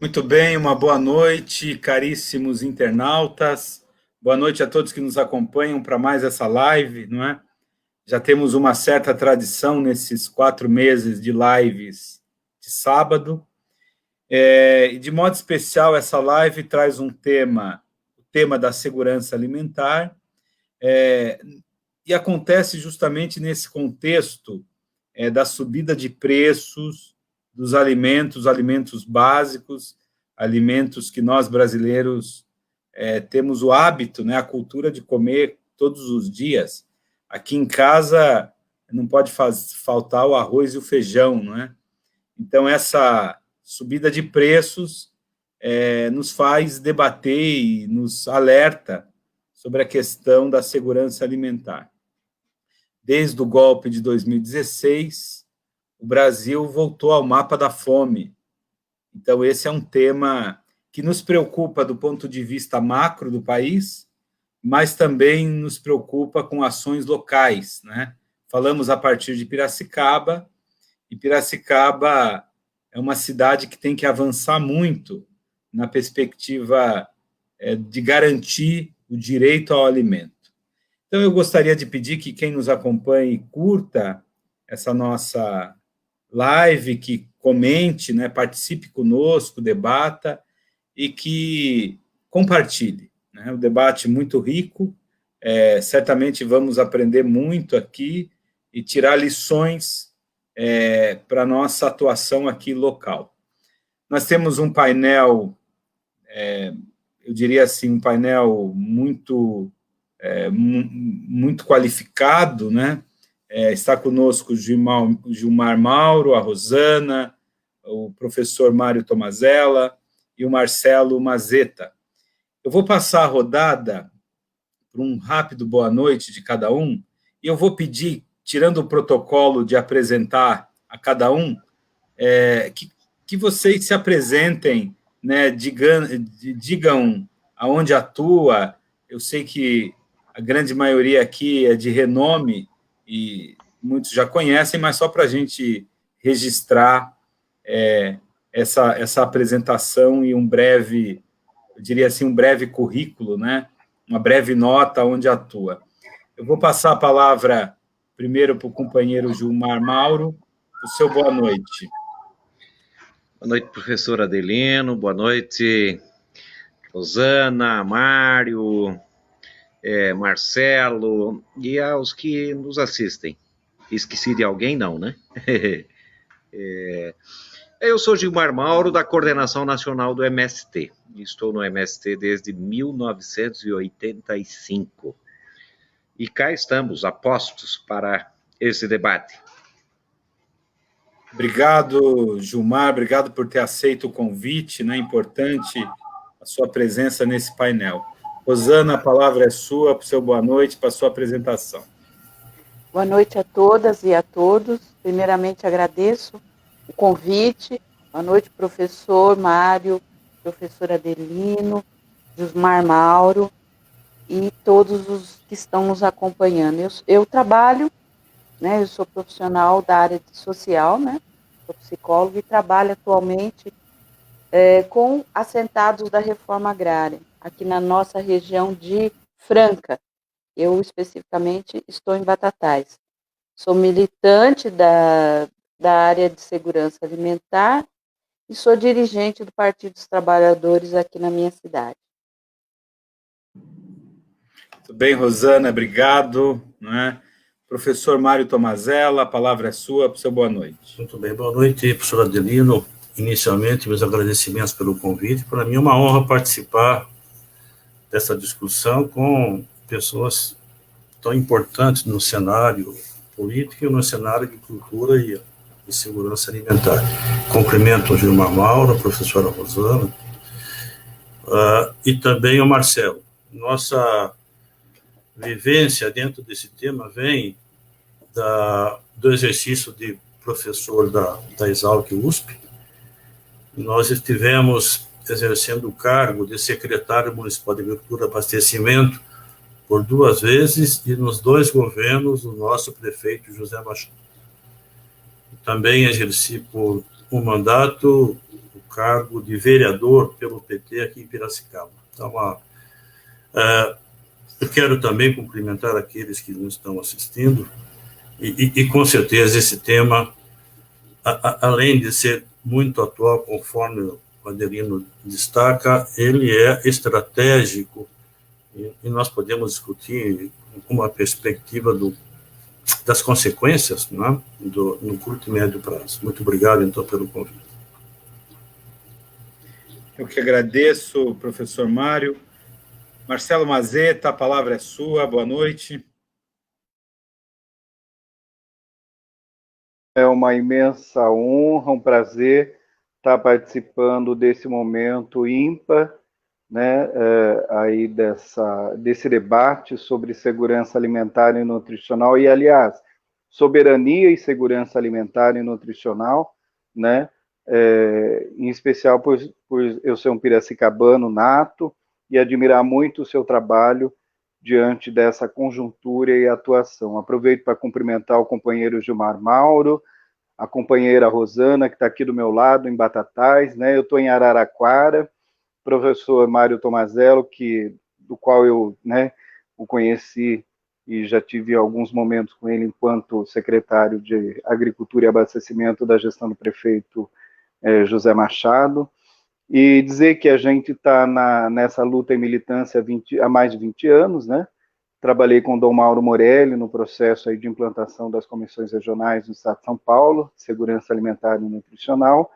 Muito bem, uma boa noite, caríssimos internautas. Boa noite a todos que nos acompanham para mais essa live, não é? Já temos uma certa tradição nesses 4 meses de lives de sábado. E de modo especial, essa live traz um tema, o tema da segurança alimentar, e acontece justamente nesse contexto da subida de preços dos alimentos básicos, alimentos que nós brasileiros temos o hábito, né, a cultura de comer todos os dias. Aqui em casa não pode faltar o arroz e o feijão, não é? Então, essa subida de preços nos faz debater e nos alerta sobre a questão da segurança alimentar. Desde o golpe de 2016, o Brasil voltou ao mapa da fome. Então, esse é um tema que nos preocupa do ponto de vista macro do país, mas também nos preocupa com ações locais, né? Falamos a partir de Piracicaba, e Piracicaba é uma cidade que tem que avançar muito na perspectiva de garantir o direito ao alimento. Então, eu gostaria de pedir que quem nos acompanhe curta essa nossa live, que comente, né, participe conosco, debata e que compartilhe. Né? Um debate muito rico, certamente vamos aprender muito aqui e tirar lições para a nossa atuação aqui local. Nós temos um painel, eu diria assim, um painel muito qualificado, né? Está conosco o Gilmar Mauro, a Rosana, o professor Mário Tomazella e o Marcelo Mazeta. Eu vou passar a rodada para um rápido boa noite de cada um, e eu vou pedir, tirando o protocolo de apresentar a cada um, que vocês se apresentem, né, digam aonde atua. Eu sei que a grande maioria aqui é de renome e muitos já conhecem, mas só para a gente registrar essa apresentação e eu diria assim, um breve currículo, né? Uma breve nota onde atua. Eu vou passar a palavra primeiro para o companheiro Gilmar Mauro. O seu boa noite. Boa noite, professor Adelino. Boa noite, Rosana, Mário, Marcelo e aos que nos assistem. Esqueci de alguém? Não, né? Eu sou Gilmar Mauro, da Coordenação Nacional do MST. Estou no MST desde 1985. E cá estamos, apostos para esse debate. Obrigado, Gilmar, obrigado por ter aceito o convite, né? Importante a sua presença nesse painel. Rosana, a palavra é sua, para o seu boa noite, para a sua apresentação. Boa noite a todas e a todos. Primeiramente, agradeço o convite. Boa noite, professor Mário, professor Adelino, Gilmar Mauro e todos os que estão nos acompanhando. Eu trabalho, né, eu sou profissional da área social, né, sou psicóloga e trabalho atualmente com assentados da reforma agrária, aqui na nossa região de Franca. Eu, especificamente, estou em Batatais. Sou militante da área de segurança alimentar e sou dirigente do Partido dos Trabalhadores aqui na minha cidade. Tudo bem, Rosana, obrigado. Né? Professor Mário Tomazella, a palavra é sua, para o seu boa noite. Muito bem, boa noite, professor Adelino. Inicialmente, meus agradecimentos pelo convite. Para mim é uma honra participar dessa discussão com pessoas tão importantes no cenário político e no cenário de cultura e segurança alimentar. Cumprimento o Gilmar Mauro, a professora Rosana, e também o Marcelo. Nossa vivência dentro desse tema vem do exercício de professor da Exalc USP. Nós estivemos exercendo o cargo de secretário municipal de Agricultura e Abastecimento por 2 vezes e nos 2 governos do nosso prefeito José Machado. Também exerci por um mandato o cargo de vereador pelo PT aqui em Piracicaba. Então, eu quero também cumprimentar aqueles que nos estão assistindo e com certeza esse tema, além de ser muito atual, conforme o Adelino destaca, ele é estratégico e nós podemos discutir uma perspectiva das consequências, né, no curto e médio prazo. Muito obrigado, então, pelo convite. Eu que agradeço, professor Mário. Marcelo Mazeta, a palavra é sua, boa noite. É uma imensa honra, um prazer estar participando desse momento ímpar, né, aí desse debate sobre segurança alimentar e nutricional, e, aliás, soberania e segurança alimentar e nutricional, né, em especial por eu ser um piracicabano nato e admirar muito o seu trabalho diante dessa conjuntura e atuação. Aproveito para cumprimentar o companheiro Gilmar Mauro, a companheira Rosana, que está aqui do meu lado, em Batatais, né? Eu estou em Araraquara, professor Mário Tomazello, do qual eu, né, o conheci e já tive alguns momentos com ele enquanto secretário de Agricultura e Abastecimento da gestão do prefeito José Machado, e dizer que a gente está nessa luta e militância há mais de 20 anos, né? Trabalhei com o Dom Mauro Morelli no processo aí de implantação das comissões regionais no estado de São Paulo, de segurança alimentar e nutricional.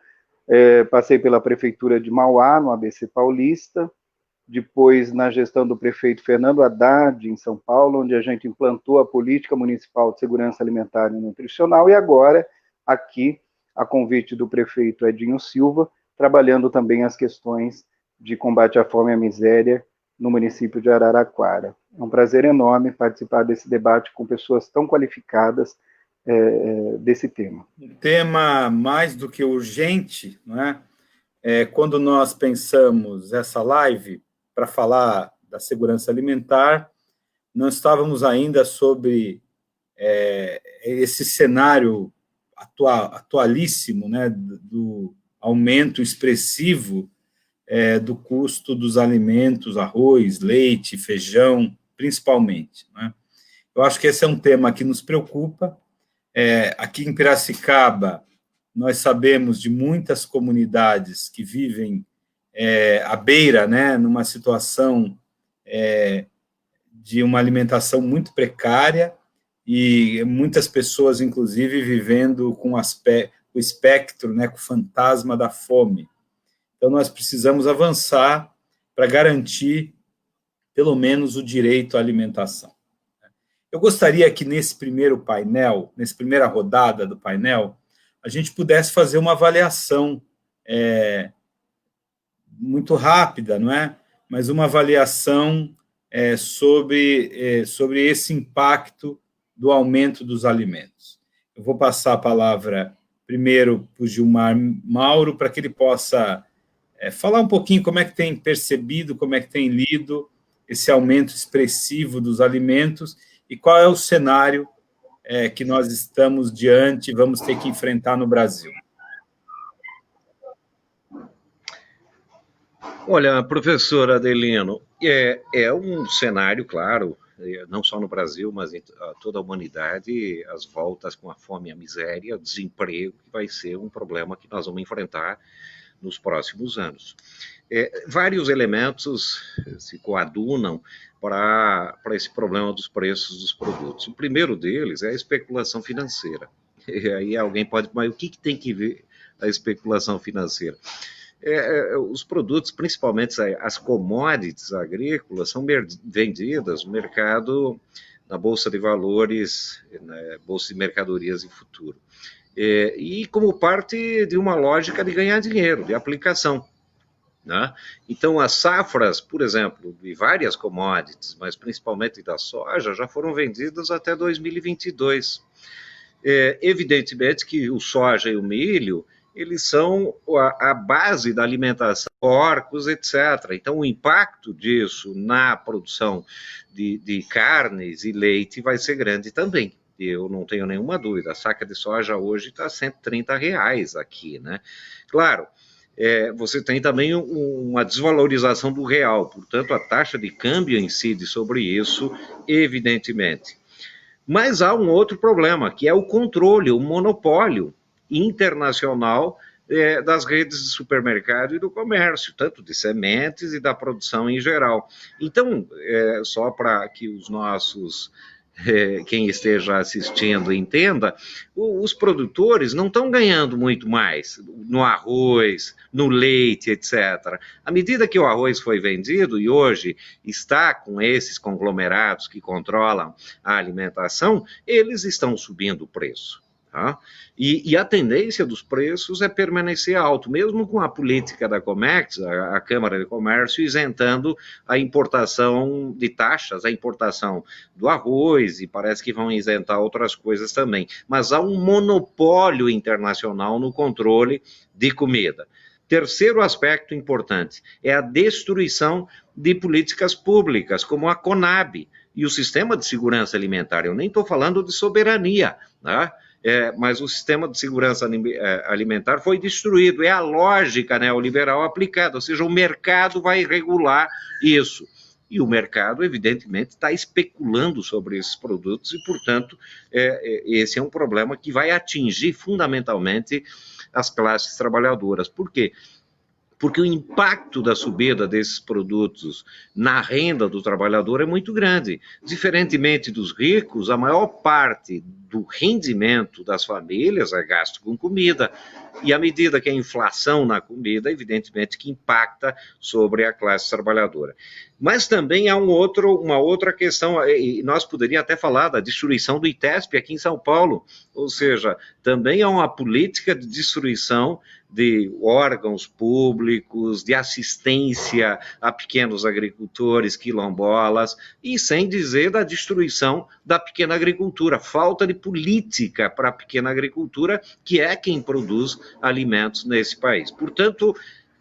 Passei pela prefeitura de Mauá, no ABC Paulista, depois na gestão do prefeito Fernando Haddad, em São Paulo, onde a gente implantou a política municipal de segurança alimentar e nutricional, e agora, aqui, a convite do prefeito Edinho Silva, trabalhando também as questões de combate à fome e à miséria no município de Araraquara. É um prazer enorme participar desse debate com pessoas tão qualificadas desse tema. Um tema mais do que urgente, não é? Quando nós pensamos essa live para falar da segurança alimentar, não estávamos ainda sobre esse cenário atualíssimo, né, do aumento expressivo do custo dos alimentos, arroz, leite, feijão, principalmente, né? Eu acho que esse é um tema que nos preocupa. Aqui em Piracicaba, nós sabemos de muitas comunidades que vivem à beira, né, numa situação de uma alimentação muito precária, e muitas pessoas, inclusive, vivendo com o espectro, né, com o fantasma da fome. Então, nós precisamos avançar para garantir, pelo menos, o direito à alimentação. Eu gostaria que nesse primeiro painel, nessa primeira rodada do painel, a gente pudesse fazer uma avaliação muito rápida, não é? Mas uma avaliação sobre esse impacto do aumento dos alimentos. Eu vou passar a palavra primeiro para o Gilmar Mauro, para que ele possa falar um pouquinho como é que tem percebido, como é que tem lido esse aumento expressivo dos alimentos e qual é o cenário que nós estamos diante e vamos ter que enfrentar no Brasil. Olha, professor Adelino, é um cenário, claro, não só no Brasil, mas em toda a humanidade, as voltas com a fome e a miséria, o desemprego, que vai ser um problema que nós vamos enfrentar nos próximos anos. Vários elementos se coadunam para esse problema dos preços dos produtos. O primeiro deles é a especulação financeira. E aí alguém pode, mas o que tem que ver a especulação financeira? Os produtos, principalmente as commodities agrícolas, são vendidas no mercado, na Bolsa de Valores, na Bolsa de Mercadorias e Futuro. E como parte de uma lógica de ganhar dinheiro, de aplicação, né? Então, as safras, por exemplo, de várias commodities, mas principalmente da soja, já foram vendidas até 2022. Evidentemente que o soja e o milho, eles são a base da alimentação, porcos, etc. Então, o impacto disso na produção de carnes e leite vai ser grande também. Eu não tenho nenhuma dúvida. A saca de soja hoje está R$ 130 aqui, né? Claro, você tem também uma desvalorização do real, portanto, a taxa de câmbio incide sobre isso, evidentemente. Mas há um outro problema, que é o controle, o monopólio internacional das redes de supermercado e do comércio, tanto de sementes e da produção em geral. Então, só para que os nossos, quem esteja assistindo entenda, os produtores não estão ganhando muito mais no arroz, no leite, etc. À medida que o arroz foi vendido e hoje está com esses conglomerados que controlam a alimentação, eles estão subindo o preço. Tá? E a tendência dos preços é permanecer alto, mesmo com a política da Comex, a Câmara de Comércio, isentando a importação de taxas, a importação do arroz, e parece que vão isentar outras coisas também. Mas há um monopólio internacional no controle de comida. Terceiro aspecto importante é a destruição de políticas públicas, como a CONAB e o Sistema de Segurança Alimentar. Eu nem estou falando de soberania, né? Mas o sistema de segurança alimentar foi destruído. É a lógica neoliberal aplicada, ou seja, o mercado vai regular isso. E o mercado, evidentemente, está especulando sobre esses produtos e, portanto, esse é um problema que vai atingir fundamentalmente as classes trabalhadoras. Por quê? Porque o impacto da subida desses produtos na renda do trabalhador é muito grande. Diferentemente dos ricos, a maior parte do rendimento das famílias é gasto com comida. E à medida que a inflação na comida, evidentemente que impacta sobre a classe trabalhadora. Mas também há uma outra questão, e nós poderíamos até falar da destruição do ITESP aqui em São Paulo, ou seja, também há uma política de destruição de órgãos públicos, de assistência a pequenos agricultores, quilombolas, e sem dizer da destruição da pequena agricultura, falta de política para a pequena agricultura, que é quem produz alimentos nesse país. Portanto,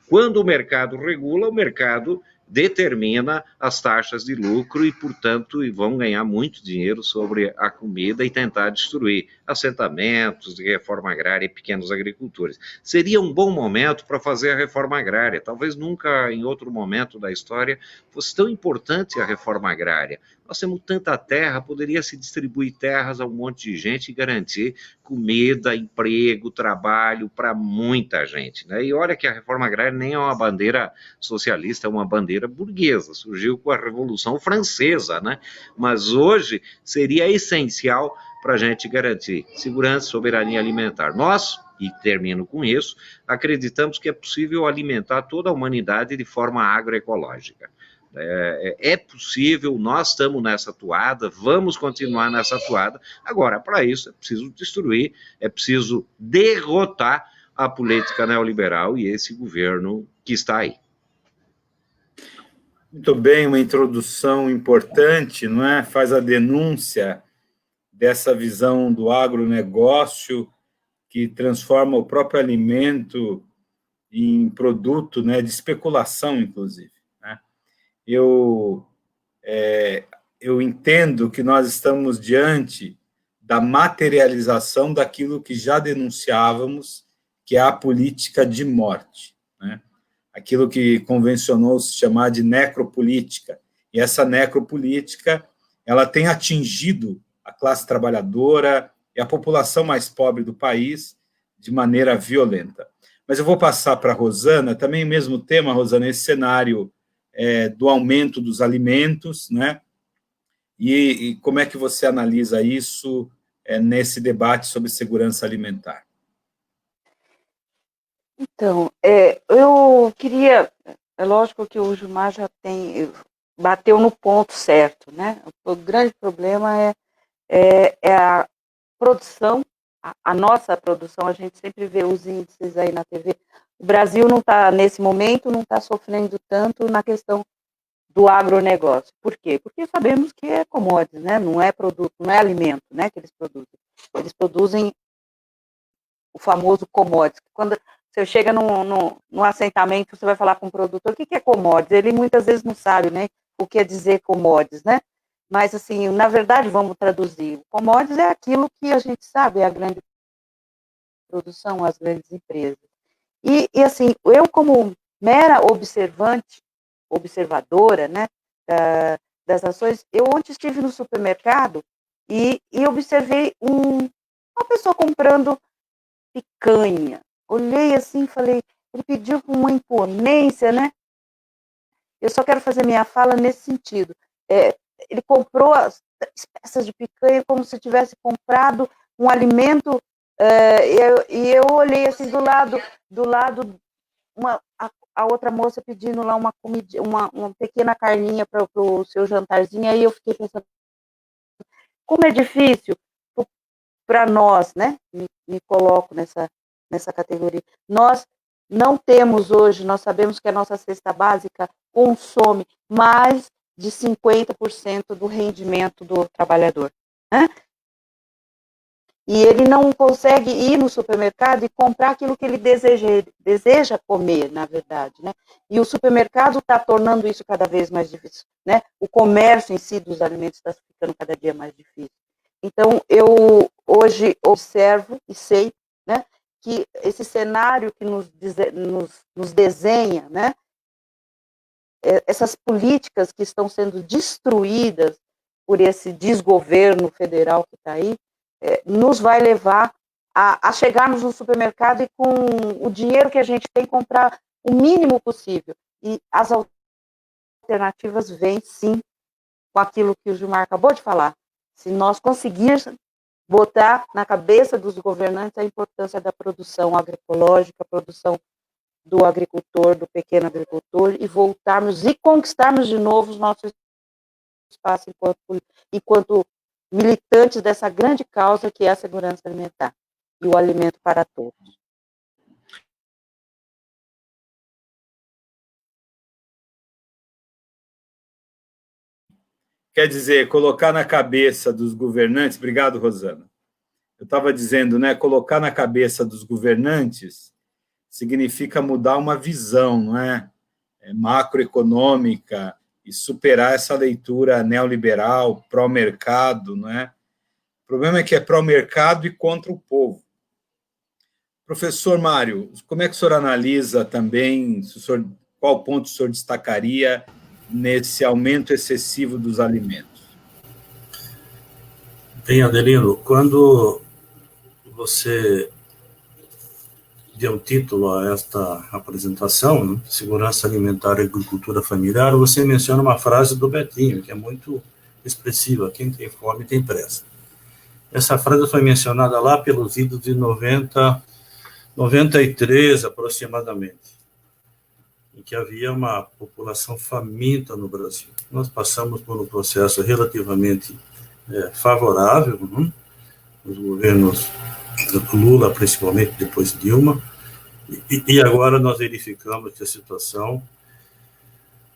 quando o mercado regula, o mercado determina as taxas de lucro e, portanto, vão ganhar muito dinheiro sobre a comida e tentar destruir assentamentos de reforma agrária e pequenos agricultores. Seria um bom momento para fazer a reforma agrária. Talvez nunca em outro momento da história fosse tão importante a reforma agrária. Nós temos tanta terra, poderia se distribuir terras a um monte de gente e garantir comida, emprego, trabalho para muita gente, né? E olha que a reforma agrária nem é uma bandeira socialista, é uma bandeira burguesa, surgiu com a Revolução Francesa, né? Mas hoje seria essencial para a gente garantir segurança e soberania alimentar. Nós, e termino com isso, acreditamos que é possível alimentar toda a humanidade de forma agroecológica. É possível, nós estamos nessa toada, vamos continuar nessa toada. Agora, para isso, é preciso destruir, é preciso derrotar a política neoliberal e esse governo que está aí. Muito bem, uma introdução importante, não é? Faz a denúncia dessa visão do agronegócio que transforma o próprio alimento em produto, né, de especulação, inclusive. Né? Eu entendo que nós estamos diante da materialização daquilo que já denunciávamos, que é a política de morte, né? Aquilo que convencionou se chamar de necropolítica. E essa necropolítica, ela tem atingido a classe trabalhadora e a população mais pobre do país de maneira violenta. Mas eu vou passar para a Rosana, também o mesmo tema, Rosana, esse cenário do aumento dos alimentos, né? E como é que você analisa isso nesse debate sobre segurança alimentar? Então, eu queria, é lógico que o Gilmar já bateu no ponto certo, né? O grande problema é a produção, a nossa produção, a gente sempre vê os índices aí na TV. O Brasil não está, nesse momento, não está sofrendo tanto na questão do agronegócio. Por quê? Porque sabemos que é commodities, né? Não é produto, não é alimento, né, que eles produzem. Eles produzem o famoso commodities. Quando você chega num assentamento, você vai falar com o produtor, o que é commodities? Ele muitas vezes não sabe, né, o que é dizer commodities, né? Mas, assim, na verdade, vamos traduzir. Commodities é aquilo que a gente sabe, é a grande produção, as grandes empresas. E assim, eu como mera observadora, né, das ações, eu ontem estive no supermercado e observei uma pessoa comprando picanha. Olhei assim e falei, ele pediu com uma imponência, né? Eu só quero fazer minha fala nesse sentido. Ele comprou as peças de picanha como se tivesse comprado um alimento, e eu olhei assim do lado a outra moça pedindo lá uma comida, uma pequena carninha para o seu jantarzinho, aí eu fiquei pensando, como é difícil para nós, né? Me coloco nessa categoria. Nós não temos hoje, nós sabemos que a nossa cesta básica consome mais de 50% do rendimento do trabalhador, né? E ele não consegue ir no supermercado e comprar aquilo que ele deseja comer, na verdade, né? E o supermercado está tornando isso cada vez mais difícil, né? O comércio em si dos alimentos está ficando cada dia mais difícil. Então, eu hoje observo e sei, né, que esse cenário que nos desenha, né, essas políticas que estão sendo destruídas por esse desgoverno federal que está aí, nos vai levar a chegarmos no supermercado e com o dinheiro que a gente tem, comprar o mínimo possível. E as alternativas vêm, sim, com aquilo que o Gilmar acabou de falar. Se nós conseguirmos botar na cabeça dos governantes a importância da produção agroecológica, a produção do agricultor, do pequeno agricultor, e voltarmos e conquistarmos de novo os nossos espaços enquanto militantes dessa grande causa que é a segurança alimentar e o alimento para todos. Quer dizer, colocar na cabeça dos governantes, obrigado, Rosana. Eu estava dizendo, né, colocar na cabeça dos governantes significa mudar uma visão, não é? Macroeconômica, e superar essa leitura neoliberal, pró-mercado, não é? O problema é que é pró-mercado e contra o povo. Professor Mário, como é que o senhor analisa também, qual ponto o senhor destacaria nesse aumento excessivo dos alimentos? Bem, Adelino, quando você deu título a esta apresentação, né, Segurança Alimentar e Agricultura Familiar, você menciona uma frase do Betinho, que é muito expressiva: quem tem fome tem pressa. Essa frase foi mencionada lá pelos idos de 93, aproximadamente, em que havia uma população faminta no Brasil. Nós passamos por um processo relativamente favorável, né? Os governos Lula, principalmente, depois Dilma, e agora nós verificamos que a situação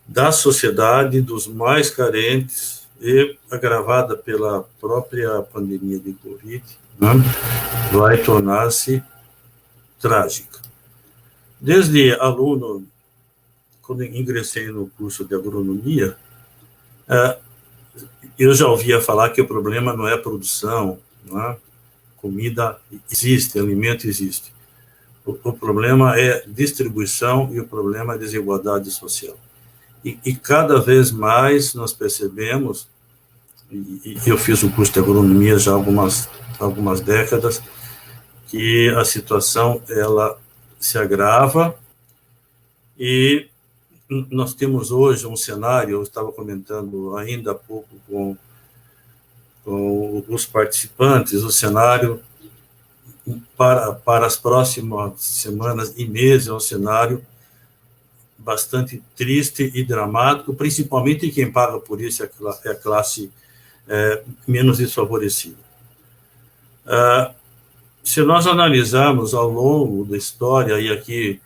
da sociedade, dos mais carentes, e agravada pela própria pandemia de Covid, né, vai tornar-se trágica. Desde aluno, quando ingressei no curso de agronomia, eu já ouvia falar que o problema não é a produção, não é? Comida existe, alimento existe. O problema é distribuição e o problema é desigualdade social. E cada vez mais nós percebemos, e eu fiz o curso de agronomia já há algumas décadas, que a situação ela se agrava e nós temos hoje um cenário, eu estava comentando ainda há pouco com os participantes, o cenário para as próximas semanas e meses é um cenário bastante triste e dramático, principalmente quem paga por isso é a classe menos desfavorecida. Se nós analisarmos ao longo da história, e aqui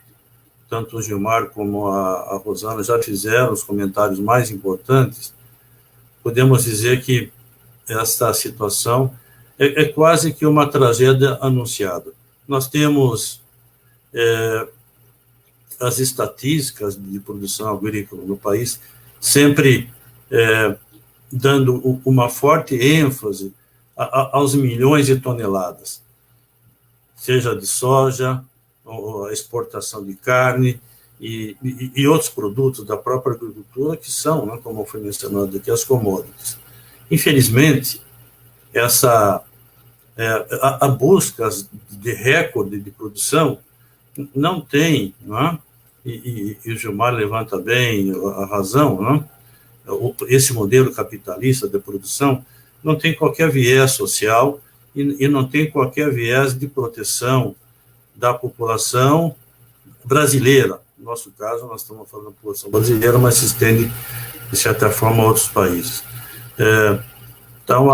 tanto o Gilmar como a Rosana já fizeram os comentários mais importantes, podemos dizer que esta situação é quase que uma tragédia anunciada. Nós temos as estatísticas de produção agrícola no país sempre dando uma forte ênfase aos milhões de toneladas, seja de soja, a exportação de carne e outros produtos da própria agricultura que são, né, como foi mencionado aqui, as commodities. Infelizmente, a busca de recorde de produção não tem, né, e o Gilmar levanta bem a razão, né, esse modelo capitalista de produção não tem qualquer viés social e não tem qualquer viés de proteção da população brasileira. No nosso caso, nós estamos falando da população brasileira, mas se estende, de certa forma, a outros países. Então,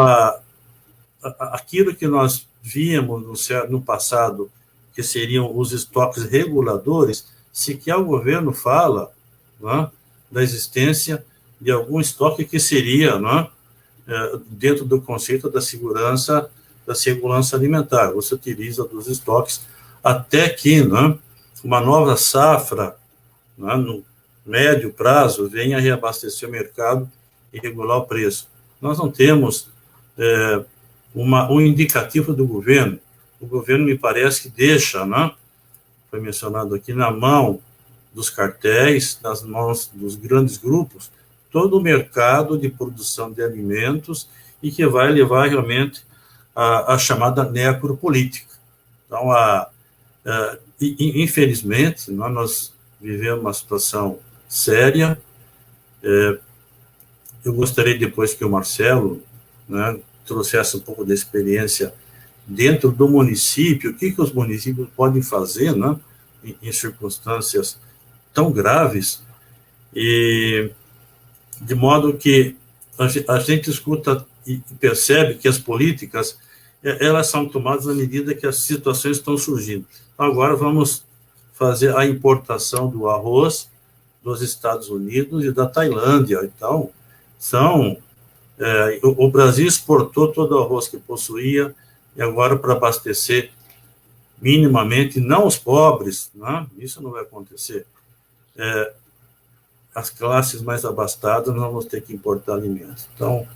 aquilo que nós víamos no passado, que seriam os estoques reguladores, sequer o governo fala, né, da existência de algum estoque que seria, né, dentro do conceito da segurança alimentar. Você utiliza dos estoques até que, né, uma nova safra, né, no médio prazo, venha reabastecer o mercado e regular o preço. Nós não temos um indicativo do governo. O governo, me parece que deixa, né, foi mencionado aqui, na mão dos cartéis, nas mãos dos grandes grupos, todo o mercado de produção de alimentos e que vai levar realmente a chamada necropolítica. Então, infelizmente, nós vivemos uma situação séria. Eu gostaria depois que o Marcelo, né, trouxesse um pouco da experiência dentro do município, o que os municípios podem fazer, né, em circunstâncias tão graves, e de modo que a gente escuta e percebe que as políticas, elas são tomadas à medida que as situações estão surgindo. Agora vamos fazer a importação do arroz dos Estados Unidos e da Tailândia. Então, o Brasil exportou todo o arroz que possuía, e agora, para abastecer minimamente, não os pobres, né? Isso não vai acontecer. As classes mais abastadas, nós vamos ter que importar alimentos. Então,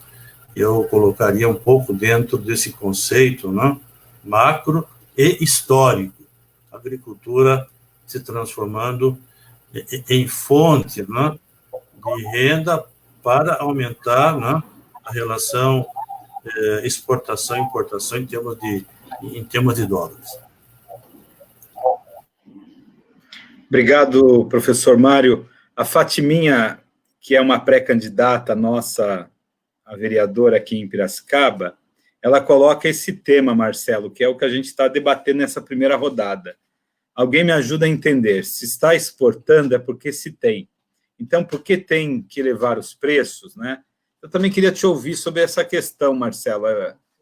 eu colocaria um pouco dentro desse conceito, né, macro e histórico, a agricultura se transformando em fonte, né, de renda para aumentar, né, a relação exportação e importação em termos de dólares. Obrigado, professor Mário. A Fatiminha, que é uma pré-candidata nossa a vereadora aqui em Piracicaba, ela coloca esse tema, Marcelo, que é o que a gente está debatendo nessa primeira rodada. Alguém me ajuda a entender, se está exportando é porque se tem. Então, por que tem que elevar os preços, né? Eu também queria te ouvir sobre essa questão, Marcelo,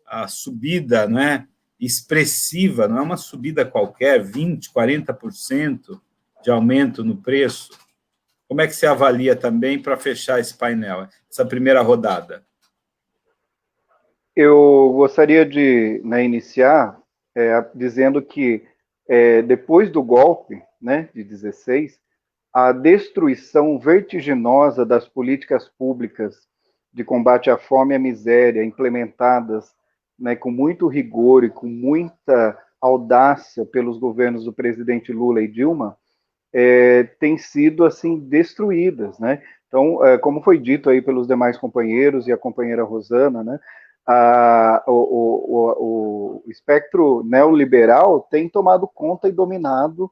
a subida, né, expressiva, não é uma subida qualquer, 20%, 40% de aumento no preço. Como é que você avalia também para fechar esse painel, essa primeira rodada? Eu gostaria de, né, iniciar dizendo que depois do golpe, né, de 16, a destruição vertiginosa das políticas públicas de combate à fome e à miséria, implementadas, né, com muito rigor e com muita audácia pelos governos do presidente Lula e Dilma, têm sido assim destruídas, né? Então, como foi dito aí pelos demais companheiros e a companheira Rosana, né, o espectro neoliberal tem tomado conta e dominado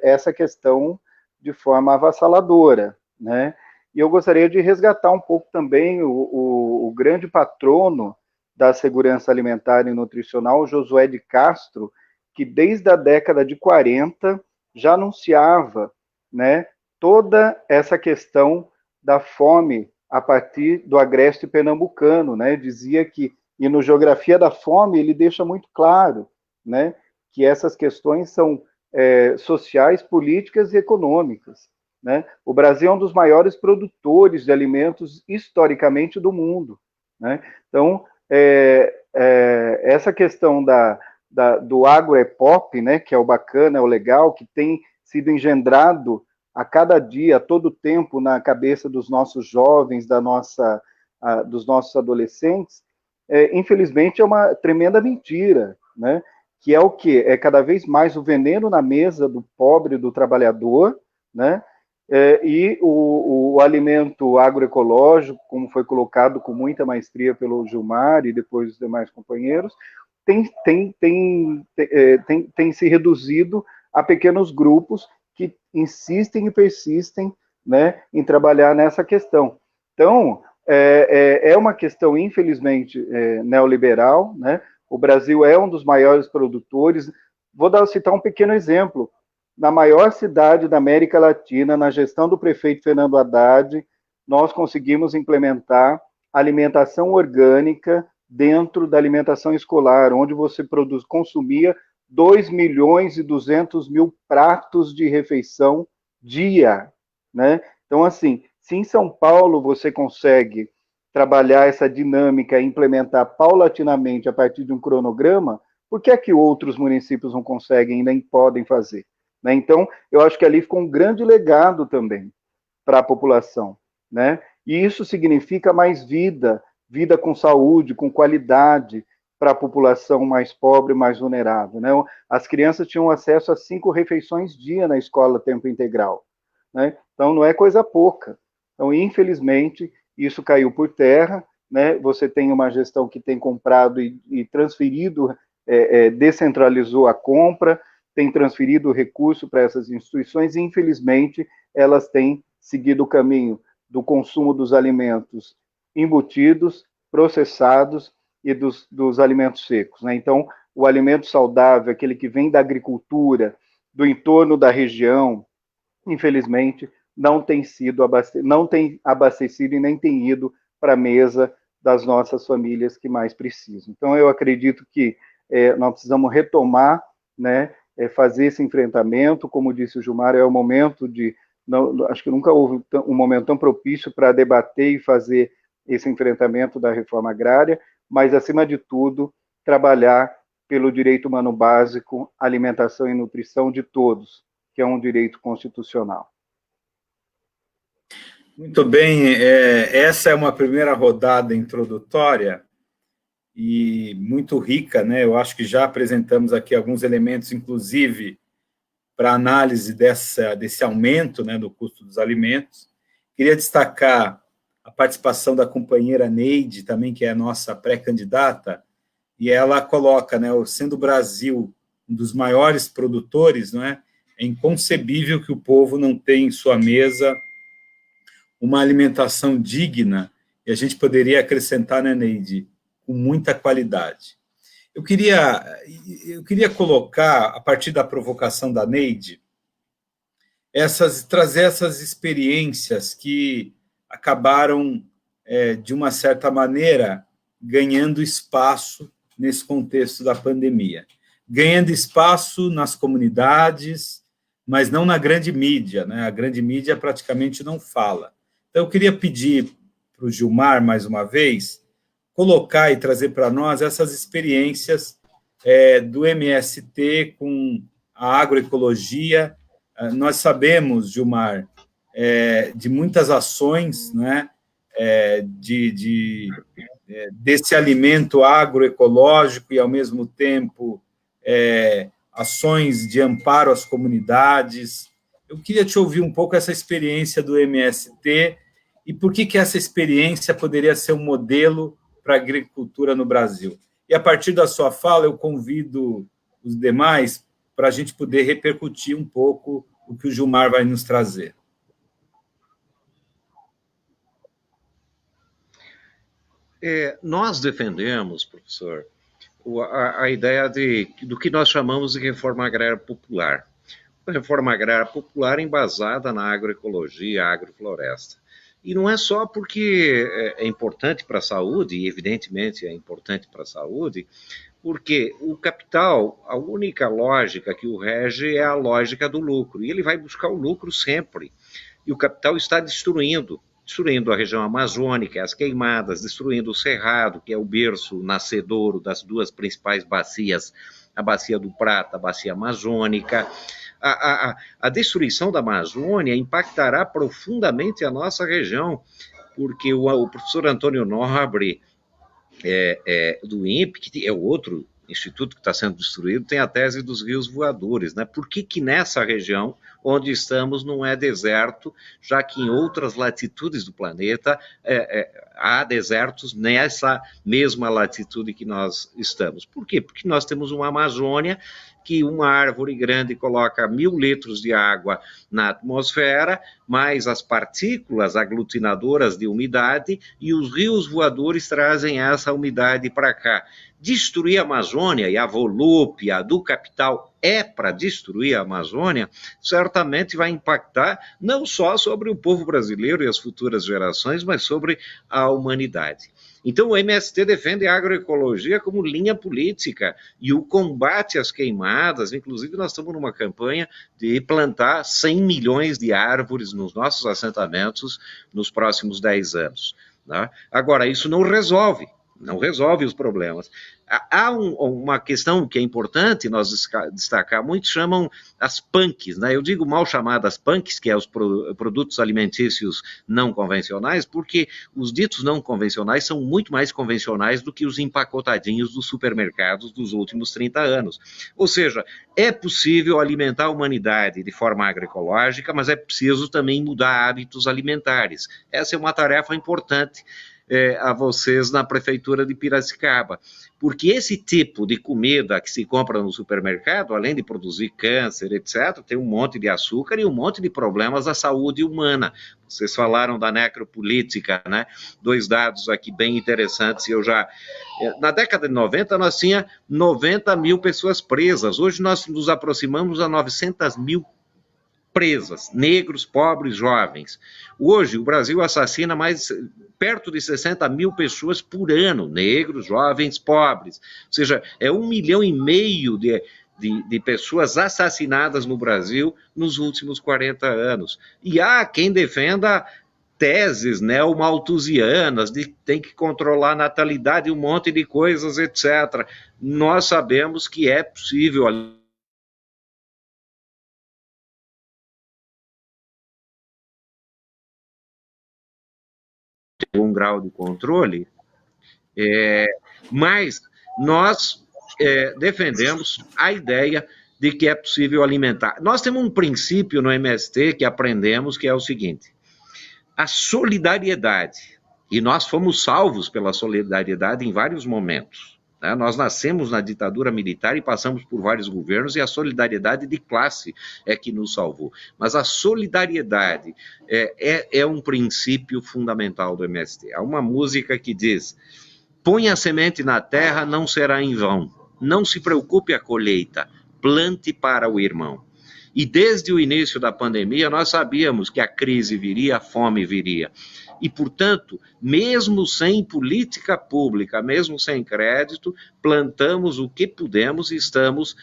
essa questão de forma avassaladora, né? E eu gostaria de resgatar um pouco também o grande patrono da segurança alimentar e nutricional, Josué de Castro, que desde a década de 40 já anunciava, né, toda essa questão da fome a partir do agreste pernambucano, né? Dizia que, e no Geografia da Fome ele deixa muito claro, né, que essas questões são sociais, políticas e econômicas, né? O Brasil é um dos maiores produtores de alimentos historicamente do mundo, né? Então, essa questão do agro-pop, né, que é o bacana, é o legal, que tem sido engendrado a cada dia, a todo tempo, na cabeça dos nossos jovens, dos nossos adolescentes, infelizmente é uma tremenda mentira, né? que é o quê? É cada vez mais o veneno na mesa do pobre, do trabalhador, né? E o alimento agroecológico, como foi colocado com muita maestria pelo Gilmar e depois os demais companheiros, tem se reduzido a pequenos grupos que insistem e persistem, né, em trabalhar nessa questão. Então, é uma questão, infelizmente, neoliberal, né? O Brasil é um dos maiores produtores. Vou citar um pequeno exemplo. Na maior cidade da América Latina, na gestão do prefeito Fernando Haddad, nós conseguimos implementar alimentação orgânica dentro da alimentação escolar, onde você consumia 2.200.000 pratos de refeição dia, né? Então, assim, se em São Paulo você consegue trabalhar essa dinâmica e implementar paulatinamente a partir de um cronograma, por que é que outros municípios não conseguem e nem podem fazer? Né? Então, eu acho que ali ficou um grande legado também para a população, né? E isso significa mais vida com saúde, com qualidade para a população mais pobre, mais vulnerável, né? As crianças tinham acesso a 5 refeições dia na escola tempo integral, né? Então, não é coisa pouca. Então, infelizmente, isso caiu por terra, né? Você tem uma gestão que tem comprado e transferido, descentralizou a compra, tem transferido recurso para essas instituições e, infelizmente, elas têm seguido o caminho do consumo dos alimentos embutidos, processados e dos alimentos secos, né? Então, o alimento saudável, aquele que vem da agricultura, do entorno da região, infelizmente, não tem abastecido e nem tem ido para a mesa das nossas famílias que mais precisam. Então, eu acredito que nós precisamos retomar, né, fazer esse enfrentamento. Como disse o Gilmar, é o momento acho que nunca houve um momento tão propício para debater e fazer esse enfrentamento da reforma agrária, mas, acima de tudo, trabalhar pelo direito humano básico, alimentação e nutrição de todos, que é um direito constitucional. Muito bem, essa é uma primeira rodada introdutória e muito rica, né? Eu acho que já apresentamos aqui alguns elementos, inclusive, para análise desse aumento, né, do custo dos alimentos. Queria destacar a participação da companheira Neide, também, que é a nossa pré-candidata, e ela coloca, né, sendo o Brasil um dos maiores produtores, não é inconcebível que o povo não tenha em sua mesa uma alimentação digna, e a gente poderia acrescentar, né, Neide, com muita qualidade. Eu queria colocar, a partir da provocação da Neide, trazer essas experiências que acabaram, de uma certa maneira, ganhando espaço nesse contexto da pandemia. Ganhando espaço nas comunidades, mas não na grande mídia, né? A grande mídia praticamente não fala. Então, eu queria pedir para o Gilmar, mais uma vez, colocar e trazer para nós essas experiências do MST com a agroecologia. Nós sabemos, Gilmar, de muitas ações, né, desse alimento agroecológico e, ao mesmo tempo, ações de amparo às comunidades. Eu queria te ouvir um pouco essa experiência do MST e por que essa experiência poderia ser um modelo para a agricultura no Brasil. E, a partir da sua fala, eu convido os demais para a gente poder repercutir um pouco o que o Gilmar vai nos trazer. Nós defendemos, professor, a ideia do que nós chamamos de reforma agrária popular. A reforma agrária popular embasada na agroecologia, agrofloresta. E não é só porque é importante para a saúde, e evidentemente é importante para a saúde, porque o capital, a única lógica que o rege é a lógica do lucro, e ele vai buscar o lucro sempre. E o capital está destruindo a região amazônica, as queimadas, destruindo o Cerrado, que é o berço nascedouro das duas principais bacias, a Bacia do Prata, a Bacia Amazônica. A destruição da Amazônia impactará profundamente a nossa região, porque o professor Antônio Nobre, do INPE, que é o outro instituto que está sendo destruído, tem a tese dos rios voadores, né? Por que nessa região onde estamos não é deserto, já que em outras latitudes do planeta há desertos nessa mesma latitude que nós estamos? Por quê? Porque nós temos uma Amazônia que uma árvore grande coloca 1.000 litros de água na atmosfera, mais as partículas aglutinadoras de umidade, e os rios voadores trazem essa umidade para cá. Destruir a Amazônia, e a volúpia do capital é para destruir a Amazônia, certamente vai impactar não só sobre o povo brasileiro e as futuras gerações, mas sobre a humanidade. Então, o MST defende a agroecologia como linha política e o combate às queimadas. Inclusive, nós estamos numa campanha de plantar 100 milhões de árvores nos nossos assentamentos nos próximos 10 anos. Né? Agora, isso não resolve os problemas. Há uma questão que é importante nós destacar, muitos chamam as PANCs, né? Eu digo mal chamadas PANCs, que é os produtos alimentícios não convencionais, porque os ditos não convencionais são muito mais convencionais do que os empacotadinhos dos supermercados dos últimos 30 anos. Ou seja, é possível alimentar a humanidade de forma agroecológica, mas é preciso também mudar hábitos alimentares. Essa é uma tarefa importante a vocês na prefeitura de Piracicaba, porque esse tipo de comida que se compra no supermercado, além de produzir câncer, etc., tem um monte de açúcar e um monte de problemas à saúde humana. Vocês falaram da necropolítica, né? 2 dados aqui bem interessantes. Na década de 90, nós tínhamos 90 mil pessoas presas. Hoje nós nos aproximamos a 900 mil presas, negros, pobres, jovens. Hoje, o Brasil assassina perto de 60 mil pessoas por ano, negros, jovens, pobres. Ou seja, é 1,5 milhão de pessoas assassinadas no Brasil nos últimos 40 anos. E há quem defenda teses neomalthusianas de que tem que controlar a natalidade, um monte de coisas, etc. Nós sabemos que é possível um grau de controle, mas nós defendemos a ideia de que é possível alimentar. Nós temos um princípio no MST que aprendemos, que é o seguinte: a solidariedade, e nós fomos salvos pela solidariedade em vários momentos. Né? Nós nascemos na ditadura militar e passamos por vários governos, e a solidariedade de classe é que nos salvou. Mas a solidariedade é um princípio fundamental do MST. Há uma música que diz: põe a semente na terra, não será em vão. Não se preocupe a colheita, plante para o irmão. E desde o início da pandemia, nós sabíamos que a crise viria, a fome viria. E, portanto, mesmo sem política pública, mesmo sem crédito, plantamos o que pudemos e estamos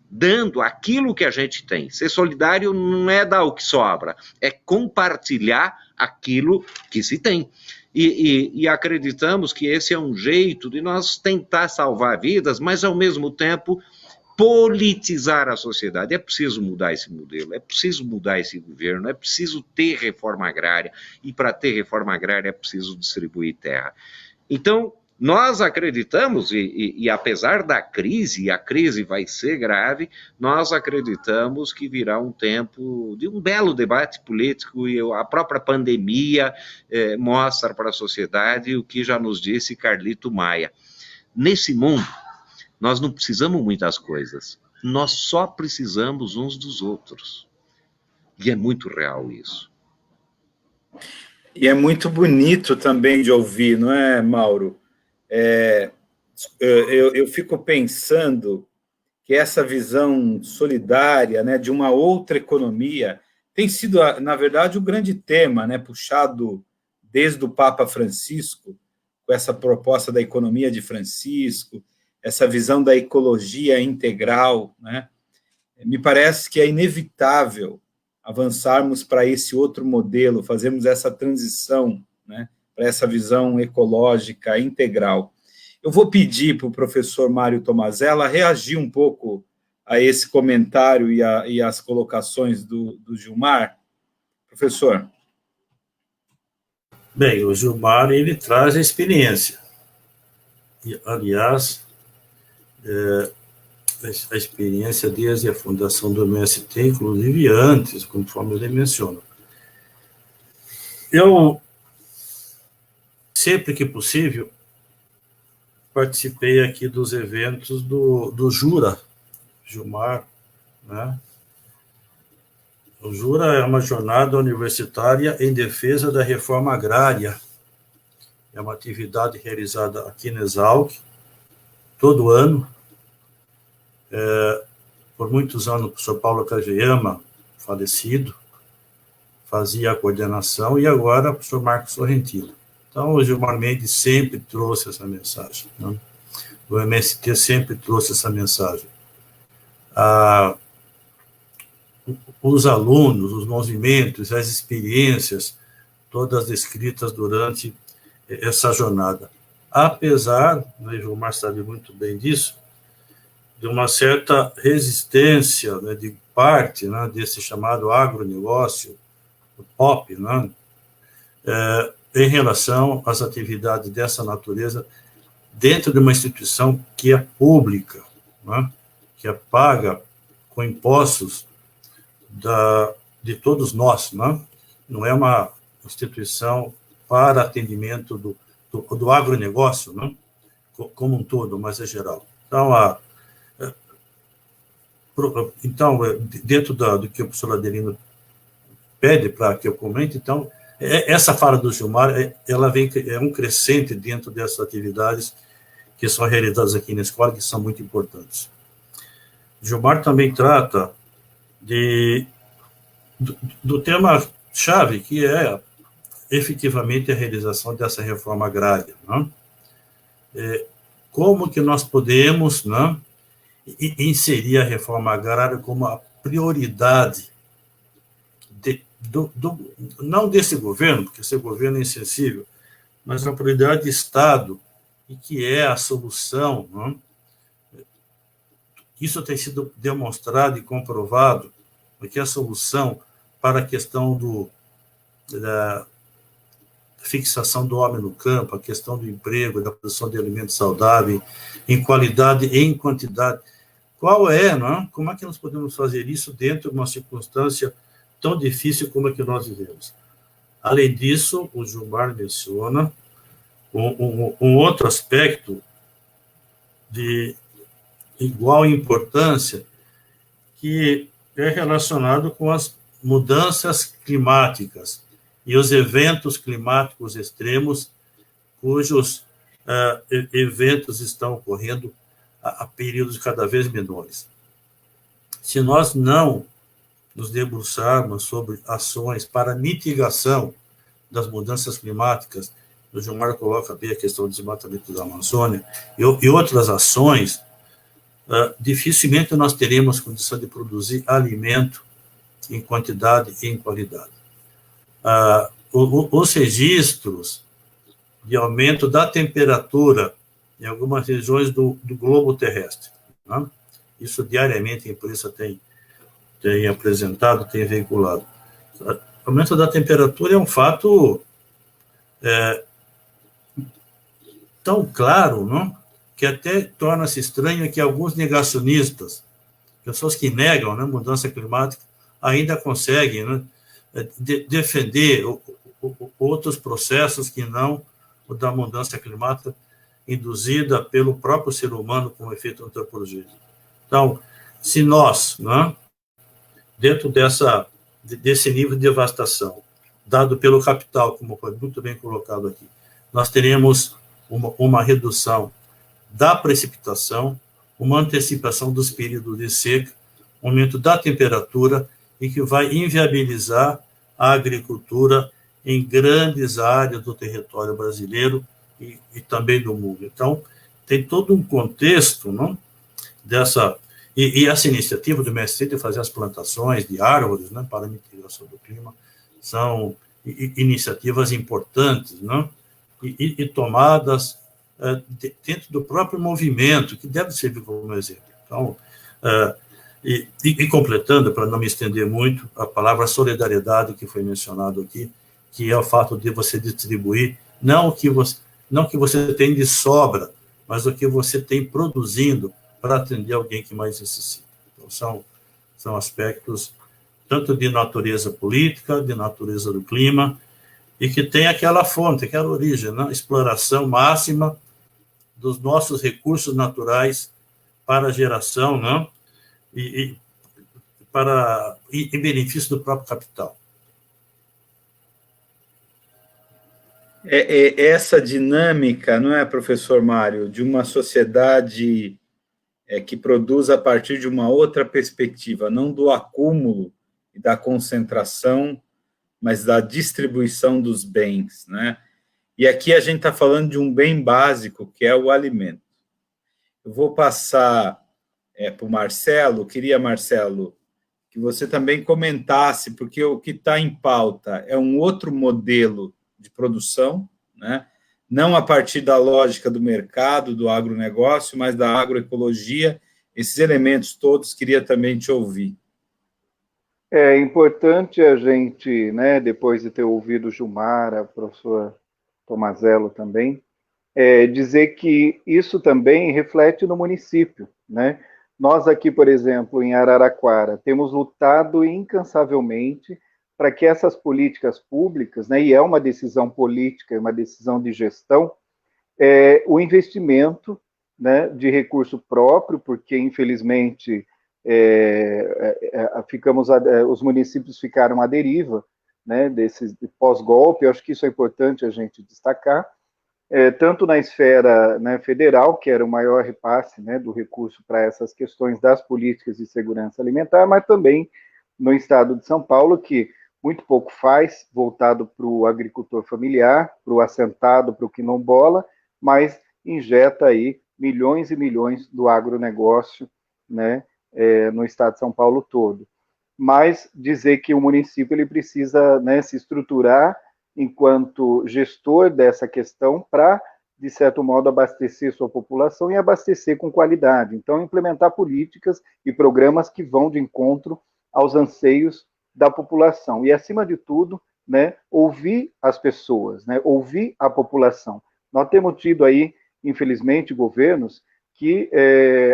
dando aquilo que a gente tem. Ser solidário não é dar o que sobra, é compartilhar aquilo que se tem. E acreditamos que esse é um jeito de nós tentar salvar vidas, mas, ao mesmo tempo, politizar a sociedade. É preciso mudar esse modelo, é preciso mudar esse governo, é preciso ter reforma agrária, e para ter reforma agrária é preciso distribuir terra. Então, nós acreditamos, e apesar da crise, e a crise vai ser grave, nós acreditamos que virá um tempo de um belo debate político, e a própria pandemia mostra para a sociedade o que já nos disse Carlito Maia. Nesse mundo, nós não precisamos muitas coisas, nós só precisamos uns dos outros. E é muito real isso. E é muito bonito também de ouvir, não é, Mauro? Eu fico pensando que essa visão solidária, né, de uma outra economia tem sido, na verdade, o grande tema, né, puxado desde o Papa Francisco, com essa proposta da economia de Francisco, essa visão da ecologia integral, né? Me parece que é inevitável avançarmos para esse outro modelo, fazermos essa transição, né, para essa visão ecológica integral. Eu vou pedir para o professor Mário Tomazella reagir um pouco a esse comentário e as colocações do Gilmar. Professor. Bem, o Gilmar, ele traz a experiência. E, aliás, a experiência desde a fundação do MST, inclusive antes, conforme ele menciona. Eu, sempre que possível, participei aqui dos eventos do Jura, Gilmar, né? O Jura é uma jornada universitária em defesa da reforma agrária. É uma atividade realizada aqui na Exalc, todo ano. Por muitos anos, o professor Paulo Kageyama, falecido, fazia a coordenação, e agora o professor Marcos Sorrentino. Então, o Gilmar Mendes sempre trouxe essa mensagem, né? O MST sempre trouxe essa mensagem. Os alunos, os movimentos, as experiências, todas descritas durante essa jornada. Apesar, né, Gilmar sabe muito bem disso, de uma certa resistência, né, de parte, né, desse chamado agronegócio, o POP, né, em relação às atividades dessa natureza dentro de uma instituição que é pública, né, que é paga com impostos de todos nós, né? Não é uma instituição para atendimento do agronegócio, né? Como um todo, mas é geral. Então, dentro do que o professor Adelino pede para que eu comente, então, essa fala do Gilmar, ela é um crescente dentro dessas atividades que são realizadas aqui na escola, que são muito importantes. Gilmar também trata do tema-chave, que é efetivamente a realização dessa reforma agrária, né? Como que nós podemos, né, inserir a reforma agrária como a prioridade não desse governo, porque esse governo é insensível, mas a prioridade do Estado, e que é a solução, né? Isso tem sido demonstrado e comprovado, porque é a solução para a questão da fixação do homem no campo, a questão do emprego, da produção de alimentos saudáveis, em qualidade e em quantidade. Como é que nós podemos fazer isso dentro de uma circunstância tão difícil como a que nós vivemos? Além disso, o Gilmar menciona um outro aspecto de igual importância, que é relacionado com as mudanças climáticas e os eventos climáticos extremos, cujos eventos estão ocorrendo a períodos cada vez menores. Se nós não nos debruçarmos sobre ações para mitigação das mudanças climáticas, o Gilmar coloca bem a questão do desmatamento da Amazônia e outras ações, dificilmente nós teremos condição de produzir alimento em quantidade e em qualidade. Os registros de aumento da temperatura em algumas regiões do globo terrestre, né? Isso diariamente a imprensa tem apresentado, tem veiculado. O aumento da temperatura é um fato tão claro, não? Que até torna-se estranho que alguns negacionistas, pessoas que negam, né, mudança climática, ainda conseguem, né, defender outros processos que não o da mudança climática induzida pelo próprio ser humano com efeito antropológico. Então, se nós, né, dentro desse nível de devastação, dado pelo capital, como foi muito bem colocado aqui, nós teremos uma redução da precipitação, uma antecipação dos períodos de seca, aumento da temperatura, e que vai inviabilizar a agricultura em grandes áreas do território brasileiro e também do mundo. Então, tem todo um contexto, não, dessa... E essa iniciativa do MST de fazer as plantações de árvores, né, para a mitigação do clima são iniciativas importantes, não, e tomadas dentro do próprio movimento, que deve servir como exemplo. Então, completando, para não me estender muito, a palavra solidariedade que foi mencionado aqui, que é o fato de você distribuir, não o que você tem de sobra, mas o que você tem produzindo para atender alguém que mais necessita. Então, são aspectos tanto de natureza política, de natureza do clima, e que tem aquela fonte, aquela origem, né? Exploração máxima dos nossos recursos naturais para a geração, né? E em benefício do próprio capital. Essa dinâmica, não é, professor Mário, de uma sociedade que produz a partir de uma outra perspectiva, não do acúmulo e da concentração, mas da distribuição dos bens, né? E aqui a gente está falando de um bem básico, que é o alimento. Eu vou passar para o Marcelo, queria, Marcelo, que você também comentasse, porque o que está em pauta é um outro modelo de produção, né? Não a partir da lógica do mercado, do agronegócio, mas da agroecologia. Esses elementos todos, queria também te ouvir. É importante a gente, né, depois de ter ouvido o Gilmar, a professora Tomazello também, dizer que isso também reflete no município, né? Nós aqui, por exemplo, em Araraquara, temos lutado incansavelmente para que essas políticas públicas, né, e é uma decisão política, uma decisão de gestão, o investimento, né, de recurso próprio, porque, infelizmente, os municípios ficaram à deriva, né, desse pós-golpe. Eu acho que isso é importante a gente destacar, tanto na esfera, né, federal, que era o maior repasse, né, do recurso para essas questões das políticas de segurança alimentar, mas também no estado de São Paulo, que muito pouco faz, voltado para o agricultor familiar, para o assentado, para o quilombola, mas injeta aí milhões e milhões do agronegócio, né, no estado de São Paulo todo. Mas dizer que o município ele precisa, né, se estruturar enquanto gestor dessa questão para, de certo modo, abastecer sua população e abastecer com qualidade. Então, implementar políticas e programas que vão de encontro aos anseios da população. E, acima de tudo, né, ouvir as pessoas, né, ouvir a população. Nós temos tido aí, infelizmente, governos que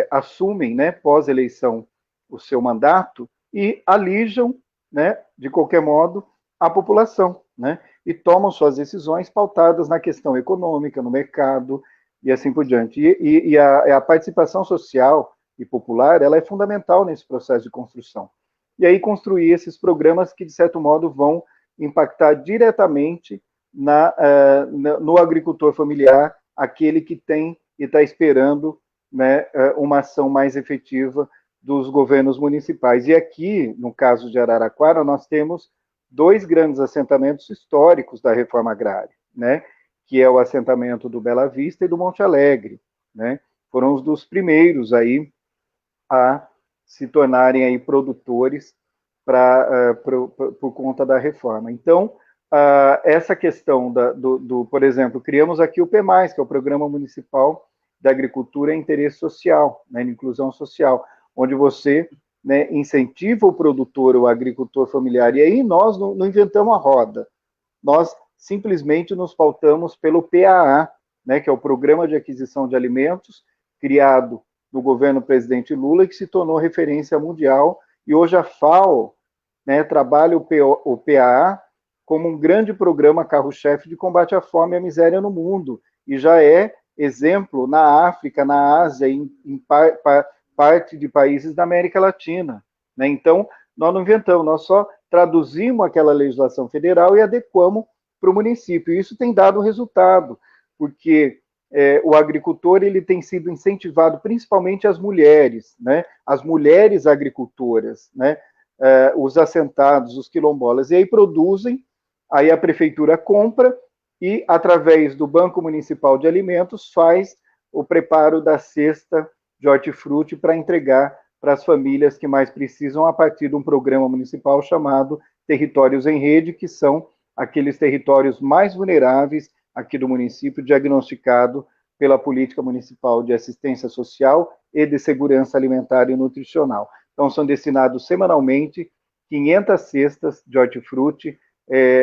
assumem, né, pós-eleição, o seu mandato e alijam, né, de qualquer modo, a população, né, e tomam suas decisões pautadas na questão econômica, no mercado e assim por diante. E a participação social e popular, ela é fundamental nesse processo de construção. E aí construir esses programas que, de certo modo, vão impactar diretamente no agricultor familiar, aquele que tem e está esperando, né, uma ação mais efetiva dos governos municipais. E aqui, no caso de Araraquara, nós temos 2 grandes assentamentos históricos da reforma agrária, né, que é o assentamento do Bela Vista e do Monte Alegre, né, foram os dos primeiros aí a se tornarem aí produtores por conta da reforma. Então, essa questão por exemplo, criamos aqui o PMAIS, que é o Programa Municipal da Agricultura e Interesse Social, né, inclusão social, onde você, né, incentiva o produtor, o agricultor familiar. E aí nós não inventamos a roda, nós simplesmente nos pautamos pelo PAA, né, que é o Programa de Aquisição de Alimentos, criado no governo presidente Lula, que se tornou referência mundial, e hoje a FAO, né, trabalha o PAA como um grande programa carro-chefe de combate à fome e à miséria no mundo, e já é exemplo na África, na Ásia, em parte de países da América Latina, né? Então, nós não inventamos, nós só traduzimos aquela legislação federal e adequamos para o município. E isso tem dado resultado, porque o agricultor ele tem sido incentivado, principalmente as mulheres, né? As mulheres agricultoras, né? Os assentados, os quilombolas, e aí produzem, aí a prefeitura compra e, através do Banco Municipal de Alimentos, faz o preparo da cesta de hortifruti para entregar para as famílias que mais precisam a partir de um programa municipal chamado Territórios em Rede, que são aqueles territórios mais vulneráveis aqui do município, diagnosticado pela Política Municipal de Assistência Social e de Segurança Alimentar e Nutricional. Então, são destinados semanalmente 500 cestas de hortifruti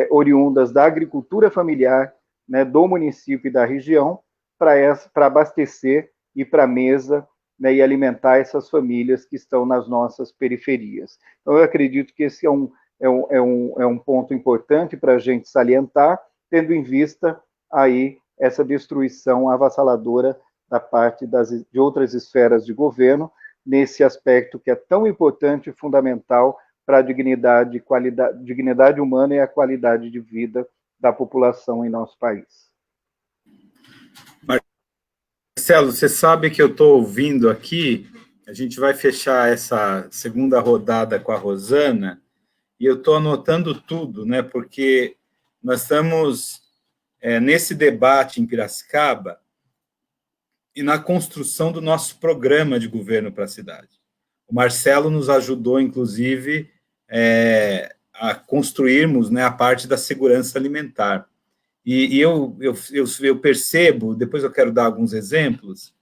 oriundas da agricultura familiar, né, do município e da região, para abastecer e para a mesa né, e alimentar essas famílias que estão nas nossas periferias. Então, eu acredito que esse é um ponto importante para a gente salientar, tendo em vista aí essa destruição avassaladora da parte de outras esferas de governo, nesse aspecto que é tão importante e fundamental para a dignidade humana e a qualidade de vida da população em nosso país. Marcelo, você sabe que eu estou ouvindo aqui, a gente vai fechar essa segunda rodada com a Rosana, e eu estou anotando tudo, né, porque nós estamos nesse debate em Piracicaba e na construção do nosso programa de governo para a cidade. O Marcelo nos ajudou, inclusive, a construirmos, né, a parte da segurança alimentar. E eu percebo, depois eu quero dar alguns exemplos,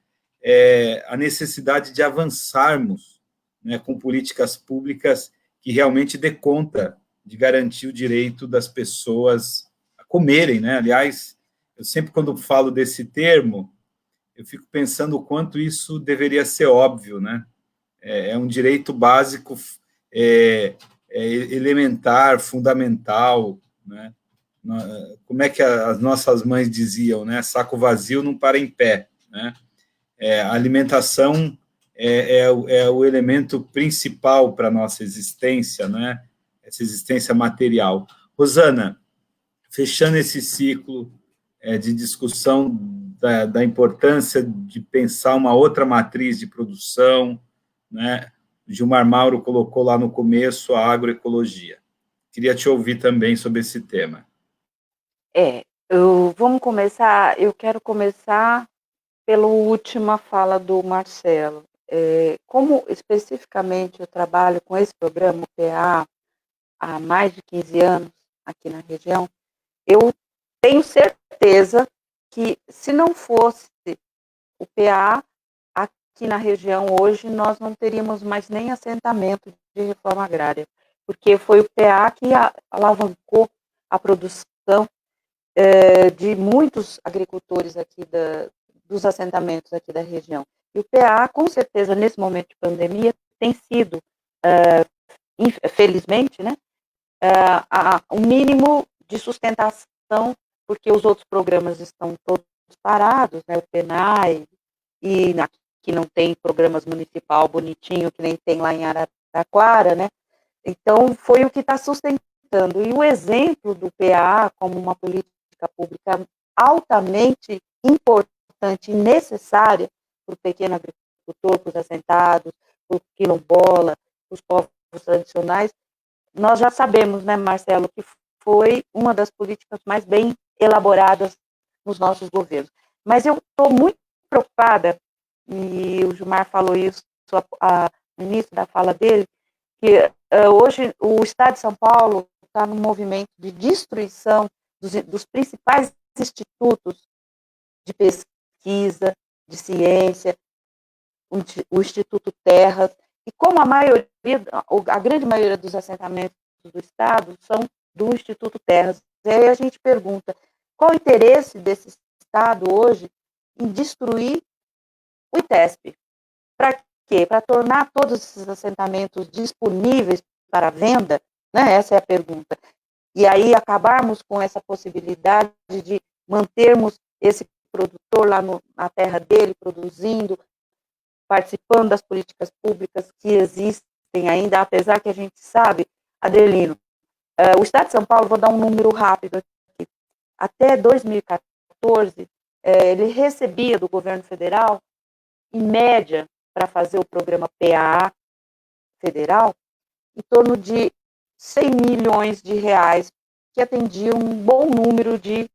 a necessidade de avançarmos, né, com políticas públicas que realmente dê conta de garantir o direito das pessoas a comerem, né? Aliás, eu sempre, quando falo desse termo, eu fico pensando o quanto isso deveria ser óbvio, né? É um direito básico, elementar, fundamental, né? Como é que as nossas mães diziam, né? Saco vazio não para em pé, né? A alimentação é o elemento principal para a nossa existência, né? Essa existência material. Rosana, fechando esse ciclo de discussão da importância de pensar uma outra matriz de produção, né? Gilmar Mauro colocou lá no começo a agroecologia. Queria te ouvir também sobre esse tema. Eu quero começar pela última fala do Marcelo. Como especificamente eu trabalho com esse programa, o PA, há mais de 15 anos aqui na região, eu tenho certeza que, se não fosse o PA aqui na região hoje, nós não teríamos mais nem assentamento de reforma agrária, porque foi o PA que alavancou a produção de muitos agricultores aqui dos assentamentos aqui da região. E o PA, com certeza, nesse momento de pandemia, tem sido, felizmente, né, o mínimo de sustentação, porque os outros programas estão todos parados, né, o PENAI, e aqui não tem programas municipal bonitinho, que nem tem lá em Araraquara, né? Então, foi o que está sustentando. E o exemplo do PA como uma política pública altamente importante e necessária para o pequeno agricultor, para os assentados, para o quilombola, para os povos tradicionais, nós já sabemos, né, Marcelo, que foi uma das políticas mais bem elaboradas nos nossos governos. Mas eu estou muito preocupada, e o Gilmar falou isso no início da fala dele, que hoje o Estado de São Paulo está num movimento de destruição dos principais institutos de pesquisa, de ciência, o Instituto Terras, e como a grande maioria dos assentamentos do Estado são do Instituto Terras. E aí a gente pergunta, qual o interesse desse Estado hoje em destruir o ITESP? Para quê? Para tornar todos esses assentamentos disponíveis para venda? Né? Essa é a pergunta. E aí acabarmos com essa possibilidade de mantermos esse produtor lá na terra dele, produzindo, participando das políticas públicas que existem ainda, apesar que a gente sabe, Adelino, o Estado de São Paulo, vou dar um número rápido aqui, até 2014, ele recebia do governo federal, em média, para fazer o programa PAA federal, em torno de 100 milhões de reais, que atendiam um bom número de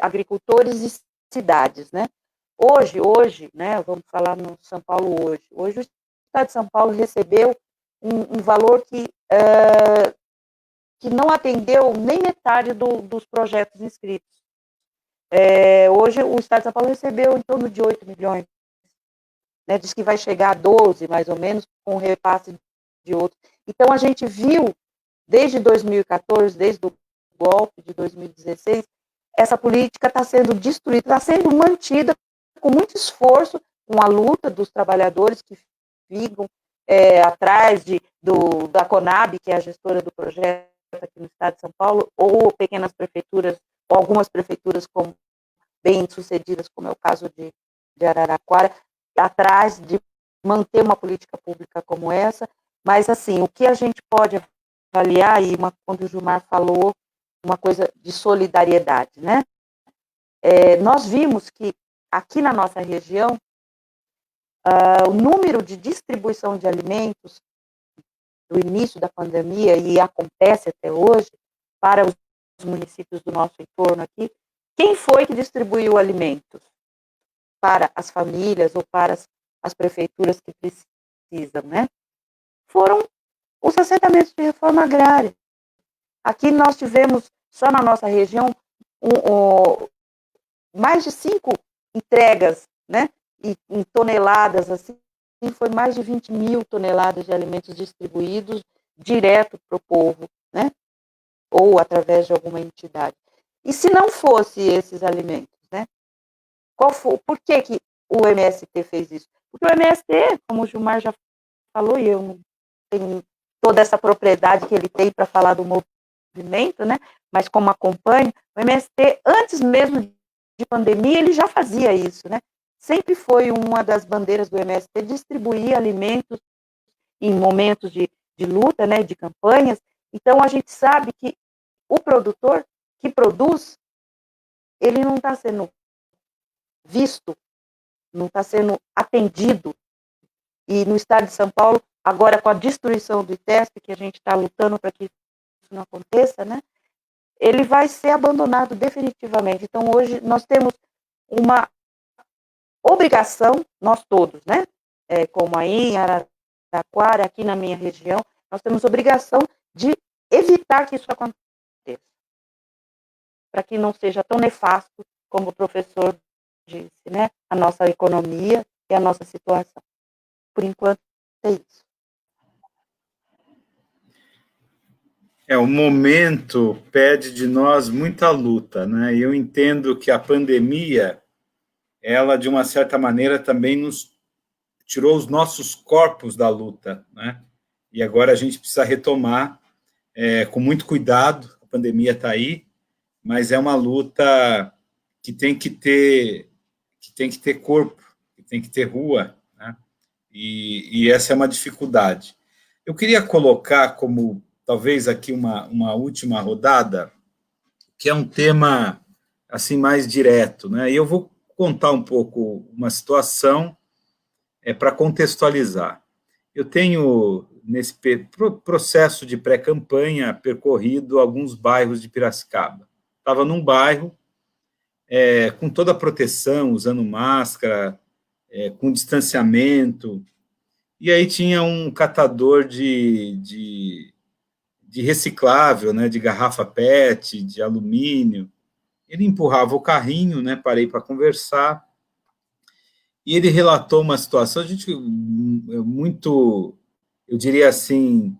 agricultores e cidades, né? Hoje, né, vamos falar no São Paulo hoje o Estado de São Paulo recebeu um valor que não atendeu nem metade dos projetos inscritos. Hoje o Estado de São Paulo recebeu em torno de 8 milhões, né, diz que vai chegar a 12, mais ou menos, com repasse de outros. Então, a gente viu, desde 2014, desde o golpe de 2016, essa política está sendo destruída, está sendo mantida com muito esforço, com a luta dos trabalhadores que ficam atrás da Conab, que é a gestora do projeto aqui no estado de São Paulo, ou pequenas prefeituras, ou algumas prefeituras bem-sucedidas, como é o caso de Araraquara, atrás de manter uma política pública como essa. Mas, assim, o que a gente pode avaliar, e quando o Gilmar falou, uma coisa de solidariedade, né? Nós vimos que aqui na nossa região, o número de distribuição de alimentos do início da pandemia, e acontece até hoje, para os municípios do nosso entorno aqui, quem foi que distribuiu alimentos para as famílias ou para as prefeituras que precisam, né? Foram os assentamentos de reforma agrária. Aqui nós tivemos, só na nossa região, mais de 5 entregas, né? E em toneladas, assim, foi mais de 20 mil toneladas de alimentos distribuídos direto para o povo, né? Ou através de alguma entidade. E se não fosse esses alimentos, né? Por que o MST fez isso? Porque o MST, como o Gilmar já falou, e eu não tenho toda essa propriedade que ele tem para falar do movimento, né? Mas como acompanho, o MST, antes mesmo de pandemia, ele já fazia isso, né? Sempre foi uma das bandeiras do MST distribuir alimentos em momentos de luta, né? De campanhas. Então, a gente sabe que o produtor que produz, ele não está sendo visto, não está sendo atendido. E no estado de São Paulo, agora com a destruição do ITESP, que a gente está lutando para que isso não aconteça, né? Ele vai ser abandonado definitivamente. Então, hoje, nós temos uma obrigação, nós todos, né? Como aí em Araraquara, aqui na minha região, nós temos obrigação de evitar que isso aconteça, para que não seja tão nefasto como o professor disse, né? A nossa economia e a nossa situação. Por enquanto, é isso. O momento pede de nós muita luta, né? E eu entendo que a pandemia, ela, de uma certa maneira, também nos tirou os nossos corpos da luta, né? E agora a gente precisa retomar com muito cuidado. A pandemia está aí, mas é uma luta que tem que ter corpo, que tem que ter rua, né? E essa é uma dificuldade. Eu queria colocar como, talvez, aqui uma última rodada, que é um tema assim mais direto, né? E eu vou contar um pouco uma situação para contextualizar. Eu tenho, nesse processo de pré-campanha, percorrido alguns bairros de Piracicaba. Estava num bairro com toda a proteção, usando máscara, com distanciamento, e aí tinha um catador de reciclável, né, de garrafa PET, de alumínio. Ele empurrava o carrinho, né, parei para conversar, e ele relatou uma situação, a gente muito, eu diria assim,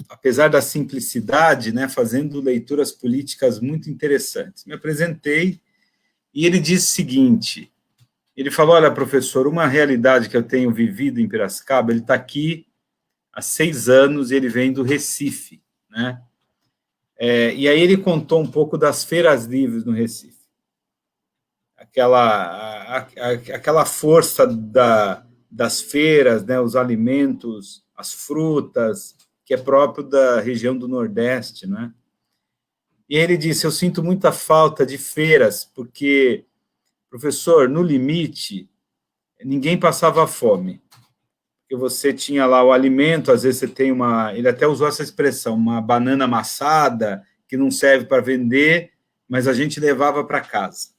apesar da simplicidade, né, fazendo leituras políticas muito interessantes. Me apresentei e ele disse o seguinte, ele falou, olha, professor, uma realidade que eu tenho vivido em Piracicaba, ele está aqui há 6 anos, e ele vem do Recife, né? E aí ele contou um pouco das feiras livres no Recife. Aquela força das feiras, né, os alimentos, as frutas, que é próprio da região do Nordeste, né? E ele disse, eu sinto muita falta de feiras, porque, professor, no limite, ninguém passava fome, porque você tinha lá o alimento, às vezes você tem ele até usou essa expressão, uma banana amassada, que não serve para vender, mas a gente levava para casa.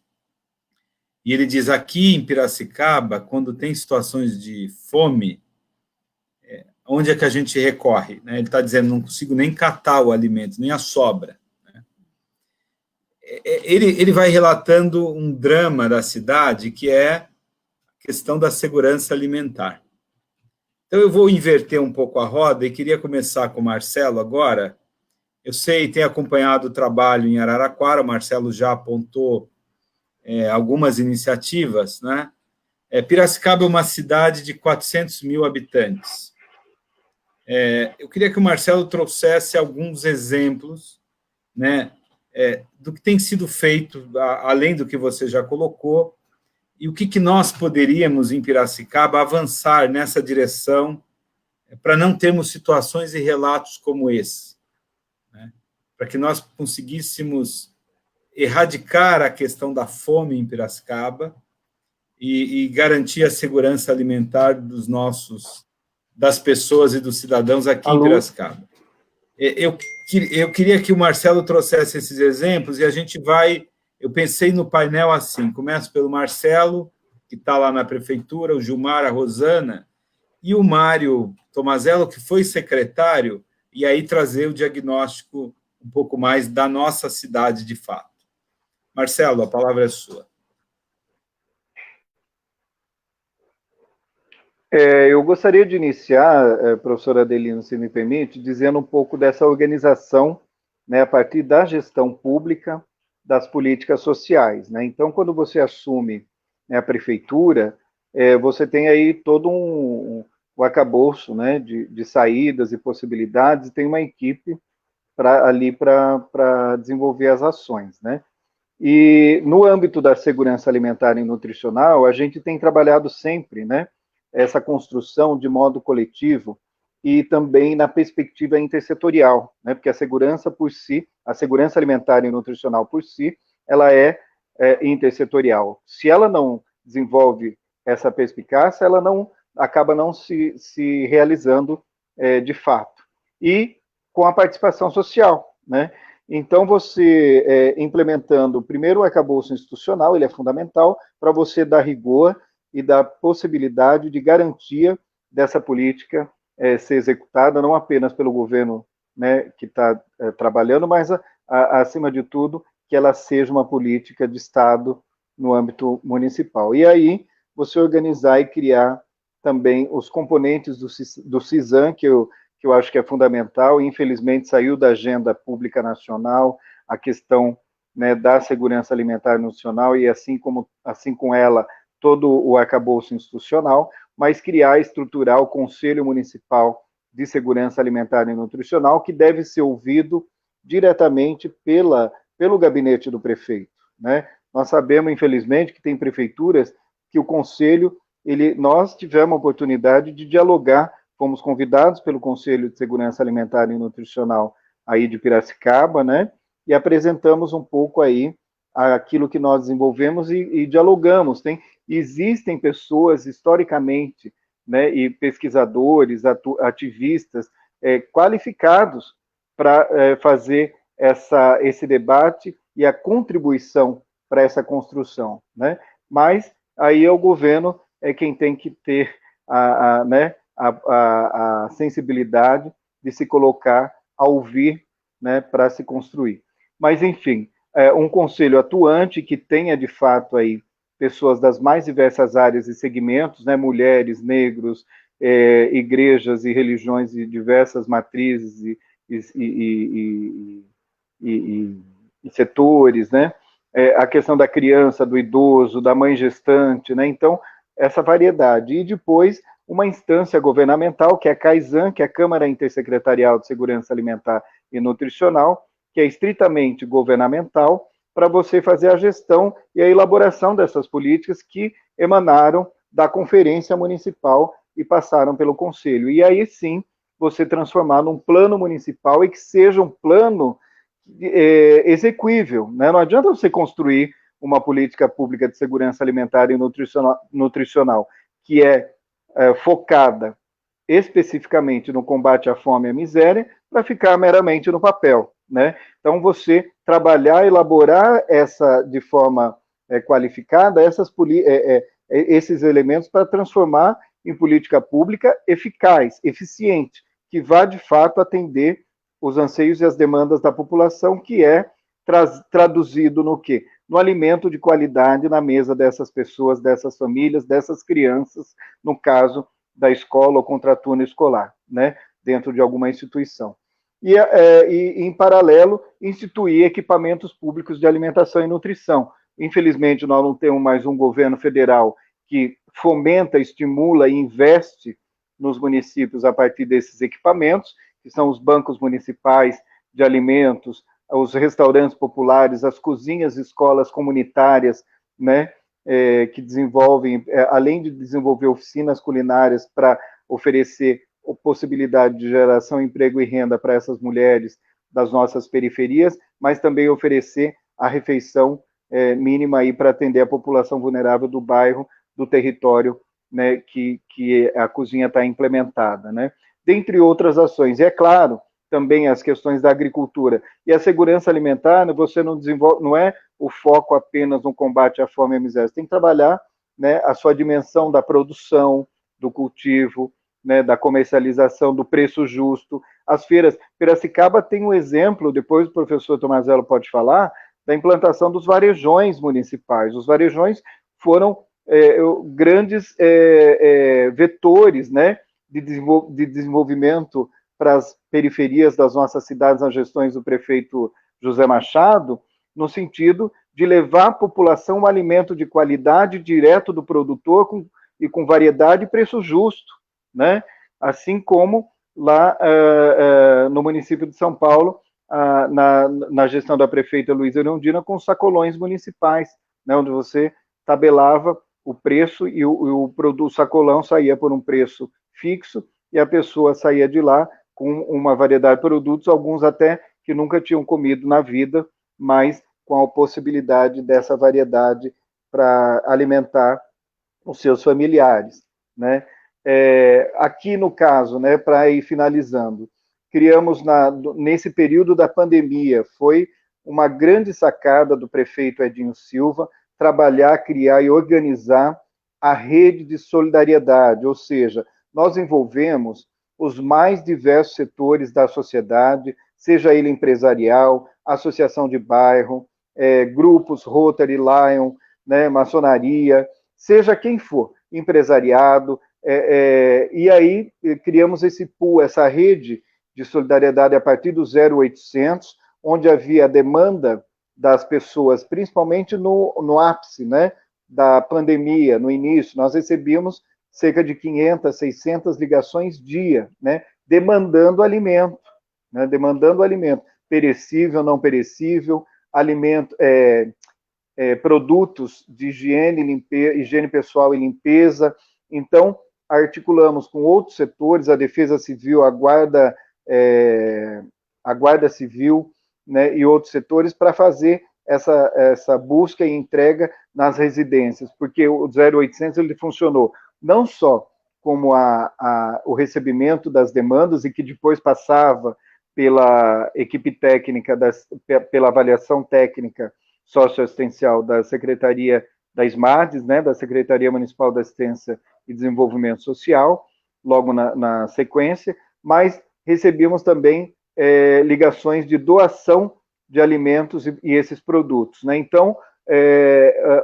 E ele diz, aqui em Piracicaba, quando tem situações de fome, onde é que a gente recorre? Né? Ele está dizendo, não consigo nem catar o alimento, nem a sobra. Né? Ele vai relatando um drama da cidade, que é a questão da segurança alimentar. Então, eu vou inverter um pouco a roda e queria começar com o Marcelo agora. Eu sei, tem acompanhado o trabalho em Araraquara, o Marcelo já apontou algumas iniciativas, né? Piracicaba é uma cidade de 400 mil habitantes. Eu queria que o Marcelo trouxesse alguns exemplos, né, do que tem sido feito, além do que você já colocou, e o que nós poderíamos, em Piracicaba, avançar nessa direção para não termos situações e relatos como esse, né? Para que nós conseguíssemos erradicar a questão da fome em Piracicaba e garantir a segurança alimentar das pessoas e dos cidadãos aqui em Piracicaba. Eu queria que o Marcelo trouxesse esses exemplos e a gente vai... Eu pensei no painel assim, começo pelo Marcelo, que está lá na prefeitura, o Gilmar, a Rosana, e o Mário Tomazello, que foi secretário, e aí trazer o diagnóstico um pouco mais da nossa cidade de fato. Marcelo, a palavra é sua. Eu gostaria de iniciar, professora Adelino, se me permite, dizendo um pouco dessa organização, né, a partir da gestão pública das políticas sociais, né? Então, quando você assume, né, a prefeitura, você tem aí todo um arcabouço, né, de saídas e possibilidades, e tem uma equipe para desenvolver as ações, né? E no âmbito da segurança alimentar e nutricional, a gente tem trabalhado sempre, né, essa construção de modo coletivo e também na perspectiva intersetorial, né, porque a segurança por si, a segurança alimentar e nutricional por si, ela é intersetorial. Se ela não desenvolve essa perspicácia, ela acaba não se realizando de fato. E com a participação social, né? Então, você implementando primeiro o arcabouço institucional, ele é fundamental para você dar rigor e dar possibilidade de garantia dessa política ser executada, não apenas pelo governo, né, que está trabalhando, mas, acima de tudo, que ela seja uma política de Estado no âmbito municipal. E aí, você organizar e criar também os componentes do CISAM, que eu acho que é fundamental, e infelizmente saiu da agenda pública nacional a questão, né, da segurança alimentar e nutricional, e assim com ela, todo o arcabouço institucional, mas criar e estruturar o Conselho Municipal de Segurança Alimentar e Nutricional, que deve ser ouvido diretamente pelo gabinete do prefeito, né? Nós sabemos, infelizmente, que tem prefeituras que o Conselho, nós tivemos a oportunidade de dialogar, fomos convidados pelo Conselho de Segurança Alimentar e Nutricional aí de Piracicaba, né? E apresentamos um pouco aí aquilo que nós desenvolvemos e dialogamos. Existem pessoas, historicamente, né, e pesquisadores, ativistas, qualificados para fazer esse debate e a contribuição para essa construção, né? Mas aí o governo quem tem que ter né, a sensibilidade de se colocar a ouvir, né, para se construir. Mas, enfim, um conselho atuante que tenha, de fato, aí pessoas das mais diversas áreas e segmentos, né, mulheres, negros, igrejas e religiões de diversas matrizes e setores, né? A questão da criança, do idoso, da mãe gestante, né? Então, essa variedade. E depois, uma instância governamental, que é a CAISAN, que é a Câmara Intersecretarial de Segurança Alimentar e Nutricional, que é estritamente governamental, para você fazer a gestão e a elaboração dessas políticas que emanaram da Conferência Municipal e passaram pelo Conselho. E aí, sim, você transformar num plano municipal e que seja um plano exequível, né? Não adianta você construir uma política pública de segurança alimentar e nutricional que é focada especificamente no combate à fome e à miséria para ficar meramente no papel, né? Então, você trabalhar, elaborar de forma qualificada esses elementos para transformar em política pública eficaz, eficiente, que vá, de fato, atender os anseios e as demandas da população, que é traduzido no quê? No alimento de qualidade na mesa dessas pessoas, dessas famílias, dessas crianças, no caso da escola ou contraturno escolar, né, dentro de alguma instituição. E, em paralelo, instituir equipamentos públicos de alimentação e nutrição, Infelizmente, nós não temos mais um governo federal que fomenta, estimula e investe nos municípios a partir desses equipamentos, que são os bancos municipais de alimentos, os restaurantes populares, as cozinhas, escolas comunitárias, né, que desenvolvem, além de desenvolver oficinas culinárias para oferecer possibilidade de geração, emprego e renda para essas mulheres das nossas periferias, mas também oferecer a refeição mínima aí para atender a população vulnerável do bairro, do território, né, que a cozinha está implementada, né? Dentre outras ações. E é claro, também as questões da agricultura. E a segurança alimentar, você não desenvolve, não é o foco apenas no combate à fome e à miséria, você tem que trabalhar, né, a sua dimensão da produção, do cultivo, né, da comercialização, do preço justo. As feiras, Piracicaba tem um exemplo, depois o professor Tomazella pode falar, da implantação dos varejões municipais. Os varejões foram grandes vetores, né, de desenvolvimento para as periferias das nossas cidades, nas gestões do prefeito José Machado, no sentido de levar à população um alimento de qualidade direto do produtor e com variedade e preço justo, né? Assim como lá no município de São Paulo, na gestão da prefeita Luísa Erundina, com os sacolões municipais, né, onde você tabelava o preço e o sacolão saía por um preço fixo e a pessoa saía de lá com uma variedade de produtos, alguns até que nunca tinham comido na vida, mas com a possibilidade dessa variedade para alimentar os seus familiares, né? Aqui no caso, né, para ir finalizando, criamos nesse período da pandemia, foi uma grande sacada do prefeito Edinho Silva, trabalhar, criar e organizar a rede de solidariedade, ou seja, nós envolvemos os mais diversos setores da sociedade, seja ele empresarial, associação de bairro, grupos Rotary, Lion, né, maçonaria, seja quem for, empresariado, e aí criamos esse pool, essa rede de solidariedade a partir do 0800, onde havia a demanda das pessoas, principalmente no ápice, né, da pandemia, no início, nós recebíamos cerca de 500, 600 ligações dia, né, demandando alimento, perecível, não perecível, alimento, produtos de higiene pessoal e limpeza. Então, articulamos com outros setores, a Defesa Civil, a Guarda Civil, né, e outros setores, para fazer essa busca e entrega nas residências, porque o 0800 ele funcionou não só como o recebimento das demandas, e que depois passava pela equipe técnica, pela avaliação técnica socioassistencial da Secretaria da SMADES, né, da Secretaria Municipal da Assistência e Desenvolvimento Social, logo na sequência, mas recebíamos também ligações de doação de alimentos e esses produtos, né? Então,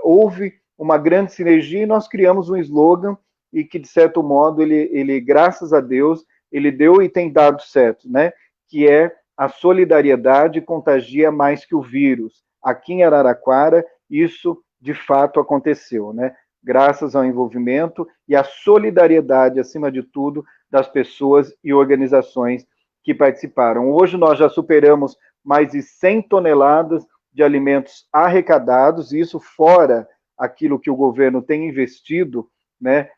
houve uma grande sinergia e nós criamos um slogan e que, de certo modo, ele graças a Deus, ele deu e tem dado certo, né? Que é a solidariedade contagia mais que o vírus. Aqui em Araraquara, isso de fato aconteceu, né? Graças ao envolvimento e à solidariedade, acima de tudo, das pessoas e organizações que participaram. Hoje nós já superamos mais de 100 toneladas de alimentos arrecadados, isso fora aquilo que o governo tem investido, né?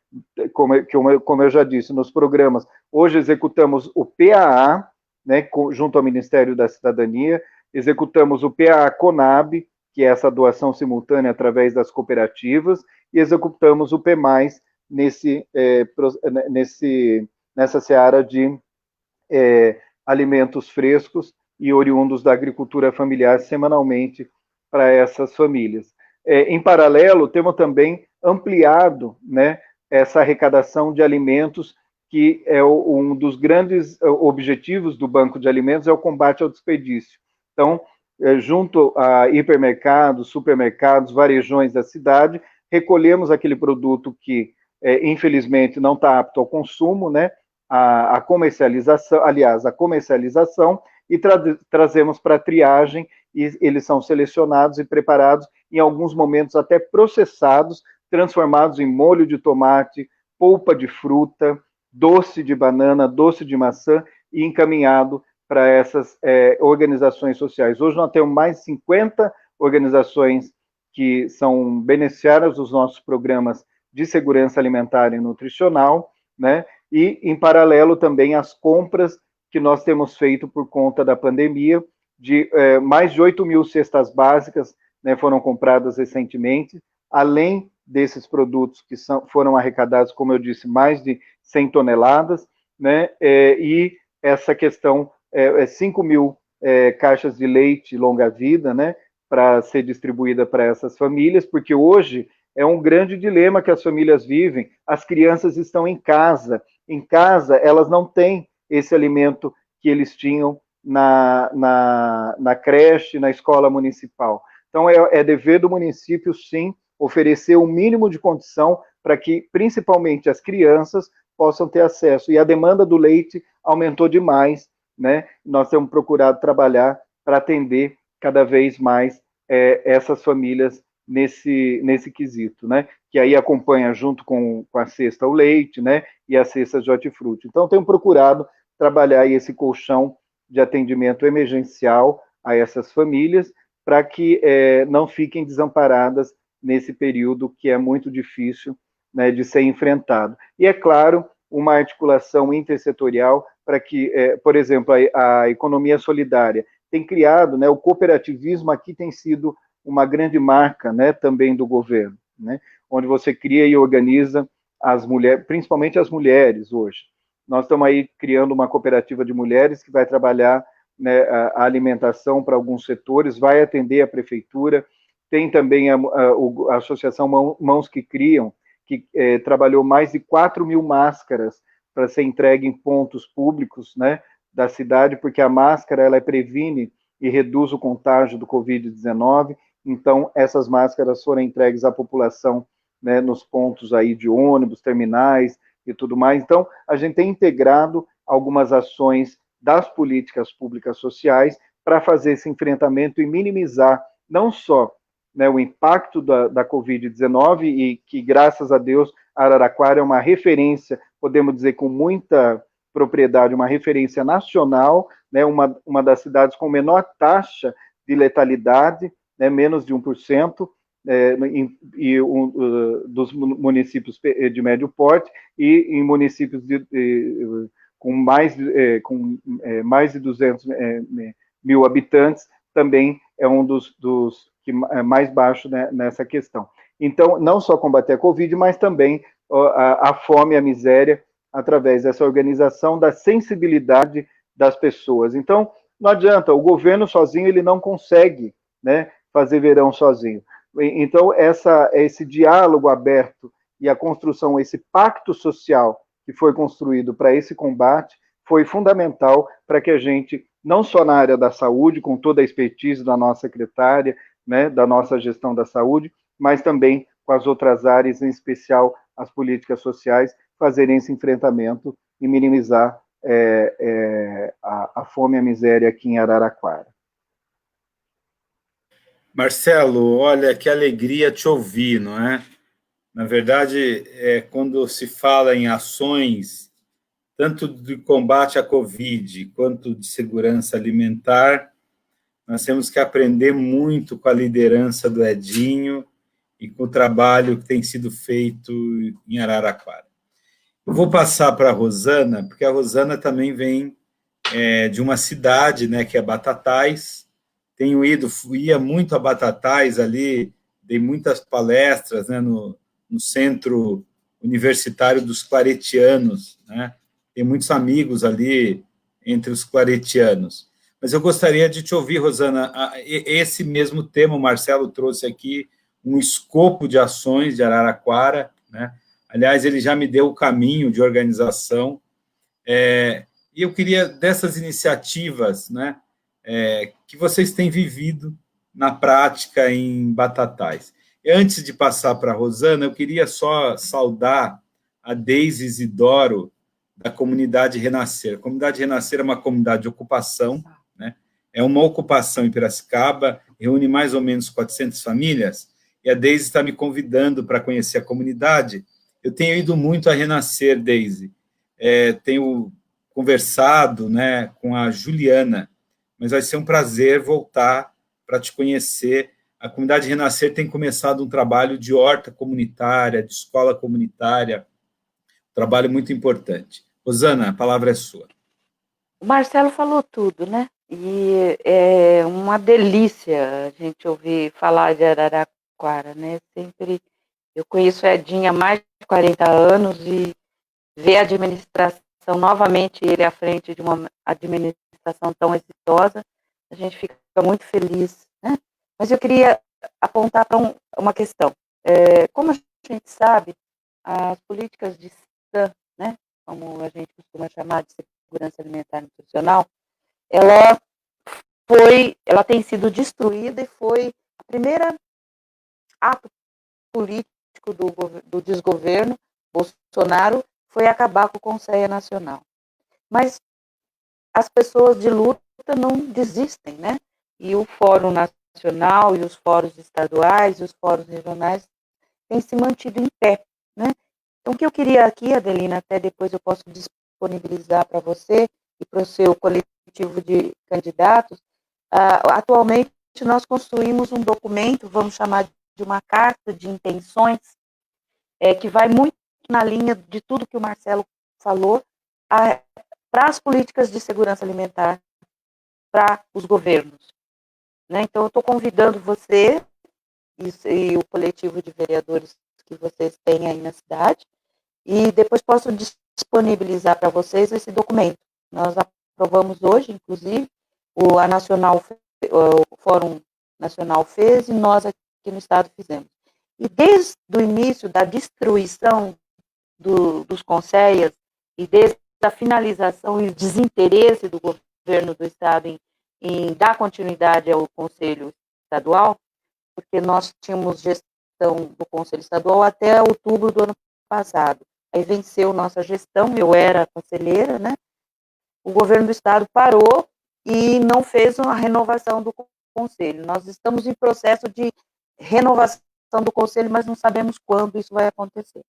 Como eu já disse, nos programas. Hoje executamos o PAA, né, junto ao Ministério da Cidadania, executamos o PAA Conab, que é essa doação simultânea através das cooperativas, e executamos o PMAIS nessa seara de alimentos frescos e oriundos da agricultura familiar semanalmente para essas famílias. Em paralelo, temos também ampliado, né, essa arrecadação de alimentos, que é um dos grandes objetivos do Banco de Alimentos, é o combate ao desperdício. Então, junto a hipermercados, supermercados, varejões da cidade, recolhemos aquele produto que, infelizmente, não está apto ao consumo, né, a comercialização, e trazemos para triagem e eles são selecionados e preparados, em alguns momentos até processados, transformados em molho de tomate, polpa de fruta, doce de banana, doce de maçã, e encaminhado para essas organizações sociais. Hoje nós temos mais de 50 organizações que são beneficiárias dos nossos programas de segurança alimentar e nutricional, né? E, em paralelo, também as compras que nós temos feito por conta da pandemia, de mais de 8 mil cestas básicas, né, foram compradas recentemente, além desses produtos que foram arrecadados, como eu disse, mais de 100 toneladas, né, e essa questão, 5 mil caixas de leite longa-vida, né, para ser distribuída para essas famílias, porque hoje é um grande dilema que as famílias vivem, as crianças estão em casa elas não têm esse alimento que eles tinham na creche, na escola municipal. Então, é dever do município, sim, oferecer o mínimo de condição para que, principalmente, as crianças possam ter acesso. E a demanda do leite aumentou demais, né? Nós temos procurado trabalhar para atender cada vez mais essas famílias nesse quesito, né? Que aí acompanha junto com a cesta o leite, né? E a cesta de hortifruti. Então, temos procurado trabalhar esse colchão de atendimento emergencial a essas famílias, para que não fiquem desamparadas nesse período que é muito difícil, né, de ser enfrentado. E, é claro, uma articulação intersetorial para que, por exemplo, a economia solidária tem criado, né, o cooperativismo aqui tem sido uma grande marca, né, também do governo, né, onde você cria e organiza as mulheres, principalmente as mulheres hoje. Nós estamos aí criando uma cooperativa de mulheres que vai trabalhar, né, a alimentação para alguns setores, vai atender a prefeitura. Tem também a Associação Mãos que Criam, que trabalhou mais de 4 mil máscaras para ser entregue em pontos públicos, né, da cidade, porque a máscara ela previne e reduz o contágio do Covid-19. Então, essas máscaras foram entregues à população, né, nos pontos aí de ônibus, terminais e tudo mais. Então, a gente tem integrado algumas ações das políticas públicas sociais para fazer esse enfrentamento e minimizar não só, né, o impacto da Covid-19, e que, graças a Deus, Araraquara é uma referência, podemos dizer com muita propriedade, uma referência nacional, né, uma das cidades com menor taxa de letalidade, né, menos de 1%, dos municípios de médio porte, e em municípios com mais de 200 mil habitantes, também é um dos que é mais baixo, né, nessa questão. Então, não só combater a Covid, mas também a fome e a miséria, através dessa organização, da sensibilidade das pessoas. Então, não adianta, o governo sozinho ele não consegue, né, fazer verão sozinho. Então, esse diálogo aberto e a construção, esse pacto social que foi construído para esse combate, foi fundamental para que a gente, não só na área da saúde, com toda a expertise da nossa secretária, né, da nossa gestão da saúde, mas também com as outras áreas, em especial as políticas sociais, fazerem esse enfrentamento e minimizar a fome e a miséria aqui em Araraquara. Marcelo, olha, que alegria te ouvir, não é? Na verdade, quando se fala em ações, tanto de combate à Covid, quanto de segurança alimentar, nós temos que aprender muito com a liderança do Edinho e com o trabalho que tem sido feito em Araraquara. Eu vou passar para a Rosana, porque a Rosana também vem de uma cidade, né, que é Batatais. Ia muito a Batatais ali, dei muitas palestras, né, no Centro Universitário dos Claretianos, né? Tem muitos amigos ali entre os claretianos. Mas eu gostaria de te ouvir, Rosana, esse mesmo tema, o Marcelo trouxe aqui um escopo de ações de Araraquara, né? Aliás, ele já me deu o caminho de organização, e eu queria, dessas iniciativas, né, que vocês têm vivido na prática em Batatais. Antes de passar para a Rosana, eu queria só saudar a Deise Isidoro, da comunidade Renascer. A comunidade Renascer é uma comunidade de ocupação, né, É uma ocupação em Piracicaba, reúne mais ou menos 400 famílias, e a Deise está me convidando para conhecer a comunidade. Eu tenho ido muito a Renascer, Deise. Tenho conversado, né, com a Juliana, mas vai ser um prazer voltar para te conhecer. A comunidade Renascer tem começado um trabalho de horta comunitária, de escola comunitária, um trabalho muito importante. Rosana, a palavra é sua. O Marcelo falou tudo, né? E é uma delícia a gente ouvir falar de Araraquara, né? Sempre eu conheço a Edinha há mais de 40 anos e ver a administração novamente, ele à frente de uma administração tão exitosa, a gente fica muito feliz, né? Mas eu queria apontar para uma questão. Como a gente sabe, as políticas de SAN, né, como a gente costuma chamar de segurança alimentar e nutricional, ela tem sido destruída e foi a primeira ato político do desgoverno Bolsonaro foi acabar com o Conselho Nacional. Mas as pessoas de luta não desistem, né? E o Fórum Nacional e os fóruns estaduais e os fóruns regionais têm se mantido em pé, né? Então, o que eu queria aqui, Adelina, até depois eu posso disponibilizar para você e para o seu coletivo de candidatos, atualmente nós construímos um documento, vamos chamar de uma carta de intenções, que vai muito na linha de tudo que o Marcelo falou, para as políticas de segurança alimentar, para os governos, né? Então, eu estou convidando você e o coletivo de vereadores que vocês têm aí na cidade, e depois posso disponibilizar para vocês esse documento. Nós aprovamos hoje, inclusive, o Fórum Nacional fez e nós aqui no Estado fizemos. E desde o início da destruição dos conselhos e desde a finalização e o desinteresse do governo do Estado em dar continuidade ao Conselho Estadual, porque nós tínhamos gestão do Conselho Estadual até outubro do ano passado. Aí venceu nossa gestão, eu era conselheira, né? O governo do Estado parou e não fez uma renovação do Conselho. Nós estamos em processo de renovação do Conselho, mas não sabemos quando isso vai acontecer.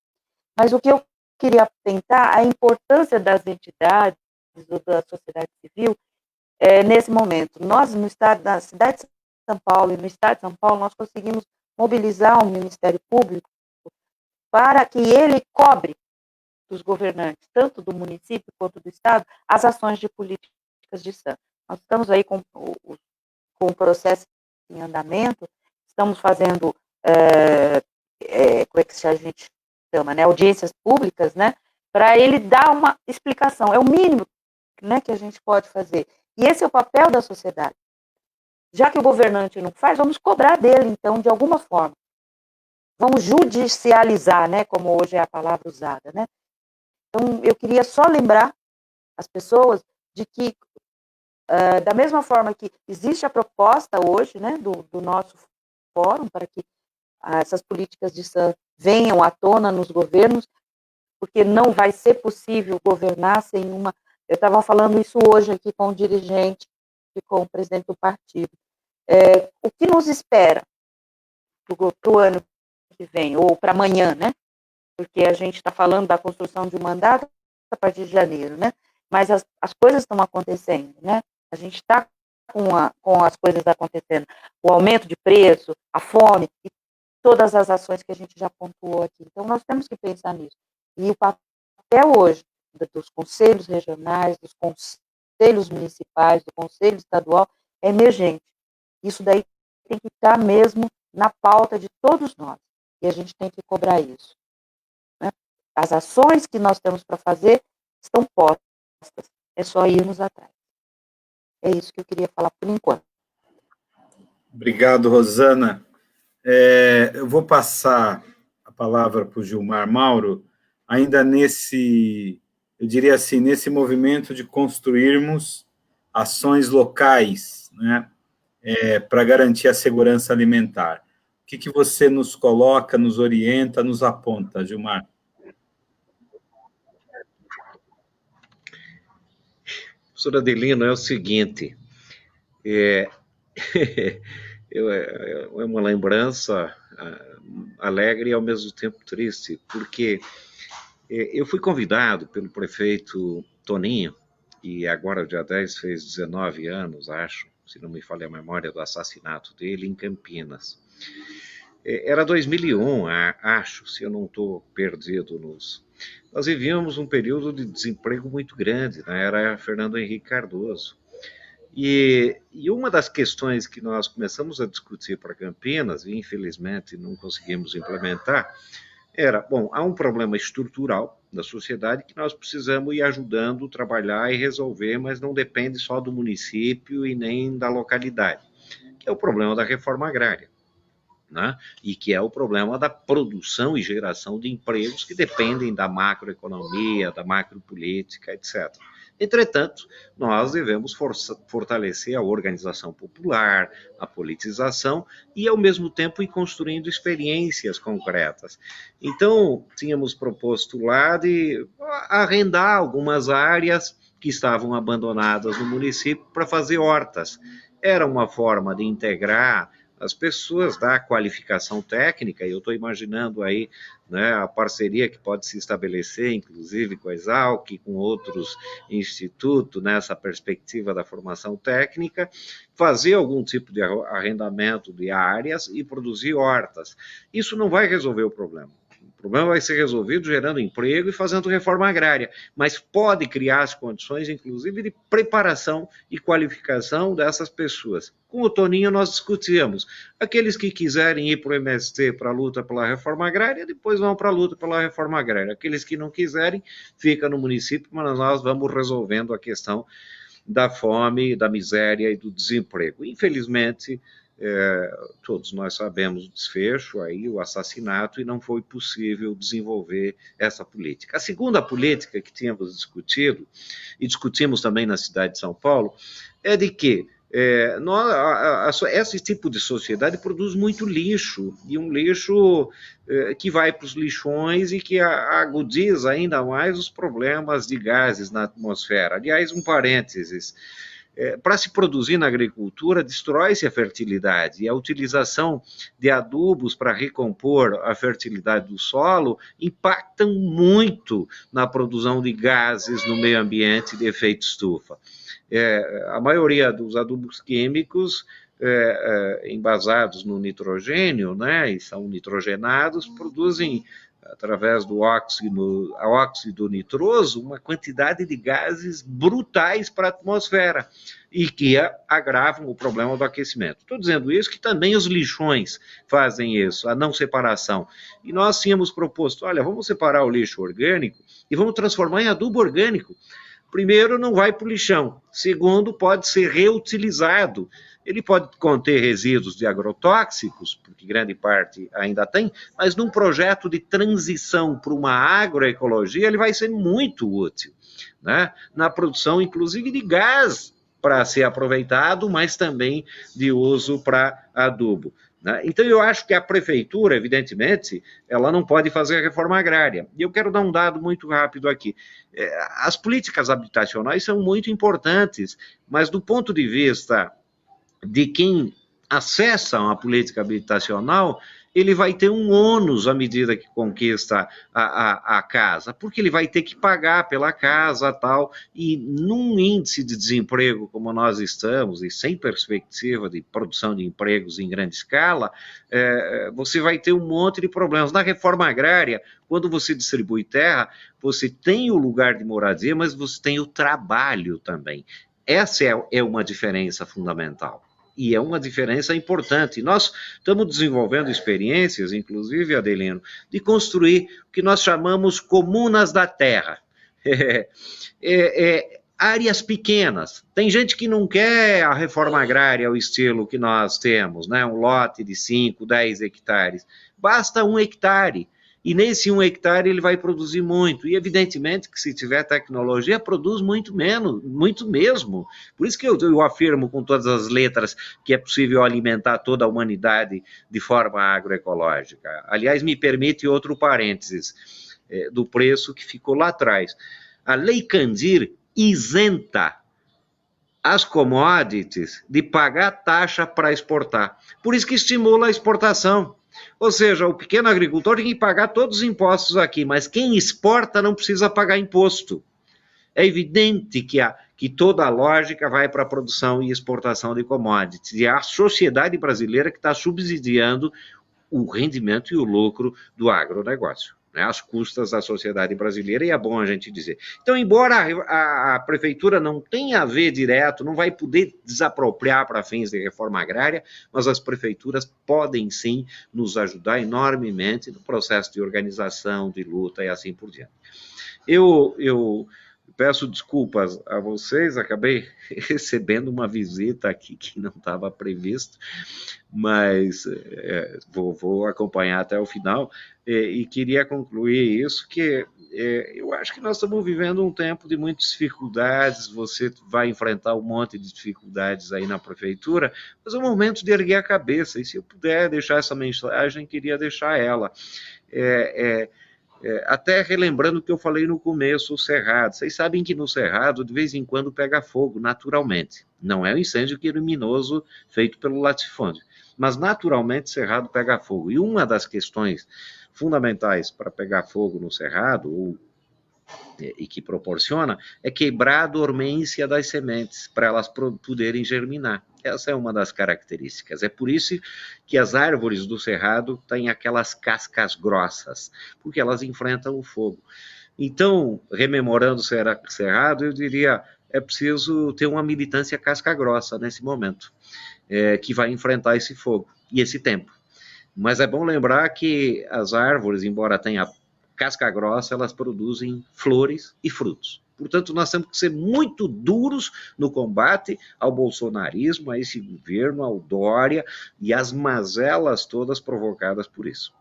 Mas o que eu queria tentar, a importância das entidades, da sociedade civil, nesse momento. Nós, na cidade de São Paulo e no estado de São Paulo, nós conseguimos mobilizar o Ministério Público para que ele cobre dos governantes, tanto do município quanto do estado, as ações de políticas de SAN. Nós estamos aí com o processo em andamento, estamos fazendo, como é que a gente chama, né, audiências públicas, né, para ele dar uma explicação, é o mínimo, né, que a gente pode fazer. E esse é o papel da sociedade. Já que o governante não faz, vamos cobrar dele, então, de alguma forma. Vamos judicializar, né, como hoje é a palavra usada, né. Então, eu queria só lembrar as pessoas de que, da mesma forma que existe a proposta hoje, né, do nosso fórum, para que essas políticas de SAN venham à tona nos governos, porque não vai ser possível governar sem uma... Eu estava falando isso hoje aqui com o dirigente e com o presidente do partido. O que nos espera para o ano que vem, ou para amanhã, né? Porque a gente está falando da construção de um mandato a partir de janeiro, né? Mas as coisas estão acontecendo, né? A gente está com as coisas acontecendo. O aumento de preço, a fome, e todas as ações que a gente já pontuou aqui. Então, nós temos que pensar nisso. E o papel hoje dos conselhos regionais, dos conselhos municipais, do conselho estadual, é emergente. Isso daí tem que estar mesmo na pauta de todos nós. E a gente tem que cobrar isso. Né? As ações que nós temos para fazer estão postas. É só irmos atrás. É isso que eu queria falar por enquanto. Obrigado, Rosana. Eu vou passar a palavra para o Gilmar Mauro, ainda eu diria assim, nesse movimento de construirmos ações locais, né, para garantir a segurança alimentar. O que você nos coloca, nos orienta, nos aponta, Gilmar? Professor Adelino, é o seguinte, É, é uma lembrança alegre e ao mesmo tempo triste, porque eu fui convidado pelo prefeito Toninho, e agora, dia 10, fez 19 anos, acho, se não me falha a memória, do assassinato dele em Campinas. Era 2001, acho, se eu não estou perdido nos... Nós vivíamos um período de desemprego muito grande, né? Era Fernando Henrique Cardoso. E uma das questões que nós começamos a discutir para Campinas, e infelizmente não conseguimos implementar, era, bom, há um problema estrutural da sociedade que nós precisamos ir ajudando, trabalhar e resolver, mas não depende só do município e nem da localidade, que é o problema da reforma agrária, né? E que é o problema da produção e geração de empregos que dependem da macroeconomia, da macropolítica, etc. Entretanto, nós devemos fortalecer a organização popular, a politização e, ao mesmo tempo, ir construindo experiências concretas. Então, tínhamos proposto lá de arrendar algumas áreas que estavam abandonadas no município para fazer hortas. Era uma forma de integrar as pessoas da qualificação técnica, e eu estou imaginando aí, né, a parceria que pode se estabelecer, inclusive com a Exalc, com outros institutos, nessa perspectiva da formação técnica, fazer algum tipo de arrendamento de áreas e produzir hortas. Isso não vai resolver o problema. O problema vai ser resolvido gerando emprego e fazendo reforma agrária, mas pode criar as condições, inclusive, de preparação e qualificação dessas pessoas. Com o Toninho nós discutíamos. Aqueles que quiserem ir para o MST para a luta pela reforma agrária, depois vão para a luta pela reforma agrária. Aqueles que não quiserem, ficam no município, mas nós vamos resolvendo a questão da fome, da miséria e do desemprego. Infelizmente, todos nós sabemos o desfecho, aí, o assassinato, e não foi possível desenvolver essa política. A segunda política que tínhamos discutido, e discutimos também na cidade de São Paulo, é de que esse tipo de sociedade produz muito lixo, e um lixo que vai para os lixões e que agudiza ainda mais os problemas de gases na atmosfera. Aliás, um parênteses, para se produzir na agricultura, destrói-se a fertilidade, e a utilização de adubos para recompor a fertilidade do solo impactam muito na produção de gases no meio ambiente de efeito estufa. A maioria dos adubos químicos embasados no nitrogênio, né, e são nitrogenados, produzem, através do óxido nitroso, uma quantidade de gases brutais para a atmosfera e que agravam o problema do aquecimento. Estou dizendo isso que também os lixões fazem isso, a não separação. E nós tínhamos proposto, olha, vamos separar o lixo orgânico e vamos transformar em adubo orgânico. Primeiro, não vai para o lixão. Segundo, pode ser reutilizado. Ele pode conter resíduos de agrotóxicos, porque grande parte ainda tem, mas num projeto de transição para uma agroecologia, ele vai ser muito útil, né? Na produção, inclusive, de gás para ser aproveitado, mas também de uso para adubo. Então, eu acho que a prefeitura, evidentemente, ela não pode fazer a reforma agrária. E eu quero dar um dado muito rápido aqui. As políticas habitacionais são muito importantes, mas do ponto de vista de quem acessa uma política habitacional, ele vai ter um ônus à medida que conquista a casa, porque ele vai ter que pagar pela casa tal, e num índice de desemprego como nós estamos, e sem perspectiva de produção de empregos em grande escala, você vai ter um monte de problemas. Na reforma agrária, quando você distribui terra, você tem o lugar de moradia, mas você tem o trabalho também. Essa é uma diferença fundamental. E é uma diferença importante. Nós estamos desenvolvendo experiências, inclusive, Adelino, de construir o que nós chamamos comunas da terra. Áreas pequenas. Tem gente que não quer a reforma agrária ao estilo que nós temos, né? Um lote de 5, 10 hectares. Basta 1 hectare. E nesse 1 hectare ele vai produzir muito. E evidentemente que se tiver tecnologia, produz muito menos, muito mesmo. Por isso que eu afirmo com todas as letras que é possível alimentar toda a humanidade de forma agroecológica. Aliás, me permite outro parênteses do preço que ficou lá atrás. A Lei Candir isenta as commodities de pagar taxa para exportar. Por isso que estimula a exportação. Ou seja, o pequeno agricultor tem que pagar todos os impostos aqui, mas quem exporta não precisa pagar imposto. É evidente que toda a lógica vai para a produção e exportação de commodities. E é a sociedade brasileira que está subsidiando o rendimento e o lucro do agronegócio, né, às custas da sociedade brasileira, e é bom a gente dizer. Então, embora a prefeitura não tenha a ver direto, não vai poder desapropriar para fins de reforma agrária, mas as prefeituras podem sim nos ajudar enormemente no processo de organização, de luta e assim por diante. Eu peço desculpas a vocês, acabei recebendo uma visita aqui que não estava previsto, mas vou acompanhar até o final, e queria concluir isso, que eu acho que nós estamos vivendo um tempo de muitas dificuldades, você vai enfrentar um monte de dificuldades aí na prefeitura, mas é um momento de erguer a cabeça, e se eu puder deixar essa mensagem, queria deixar ela. Até relembrando o que eu falei no começo, o Cerrado. Vocês sabem que no Cerrado, de vez em quando, pega fogo, naturalmente. Não é um incêndio criminoso feito pelo latifúndio, mas naturalmente o Cerrado pega fogo. E uma das questões fundamentais para pegar fogo no Cerrado, e que proporciona, é quebrar a dormência das sementes, para elas poderem germinar. Essa é uma das características. É por isso que as árvores do Cerrado têm aquelas cascas grossas, porque elas enfrentam o fogo. Então, rememorando o Cerrado, eu diria, é preciso ter uma militância casca grossa nesse momento, que vai enfrentar esse fogo e esse tempo. Mas é bom lembrar que as árvores, embora tenham casca grossa, elas produzem flores e frutos. Portanto, nós temos que ser muito duros no combate ao bolsonarismo, a esse governo, ao Dória e às mazelas todas provocadas por isso.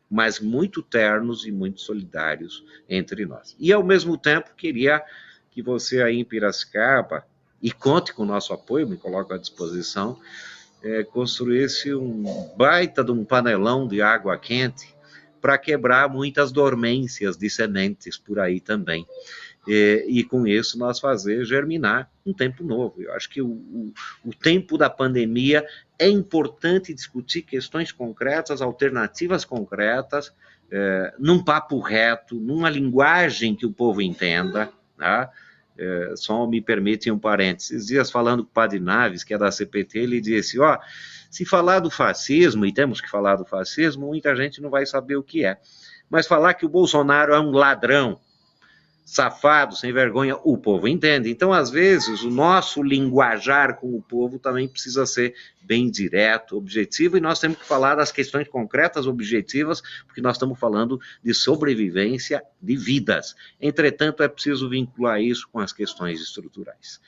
Mas muito ternos e muito solidários entre nós. E, ao mesmo tempo, queria que você aí em Piracicaba, e conte com o nosso apoio, me coloco à disposição, construísse um baita de um panelão de água quente para quebrar muitas dormências de sementes por aí também. E com isso nós fazer germinar um tempo novo. Eu acho que o tempo da pandemia é importante discutir questões concretas, alternativas concretas, num papo reto, numa linguagem que o povo entenda, tá? Só me permitem um parênteses. Esses dias, falando com o Padre Naves, que é da CPT, ele disse, se falar do fascismo, e temos que falar do fascismo, muita gente não vai saber o que é. Mas falar que o Bolsonaro é um ladrão, safado, sem vergonha, o povo entende. Então, às vezes, o nosso linguajar com o povo também precisa ser bem direto, objetivo, e nós temos que falar das questões concretas, objetivas, porque nós estamos falando de sobrevivência de vidas. Entretanto, é preciso vincular isso com as questões estruturais.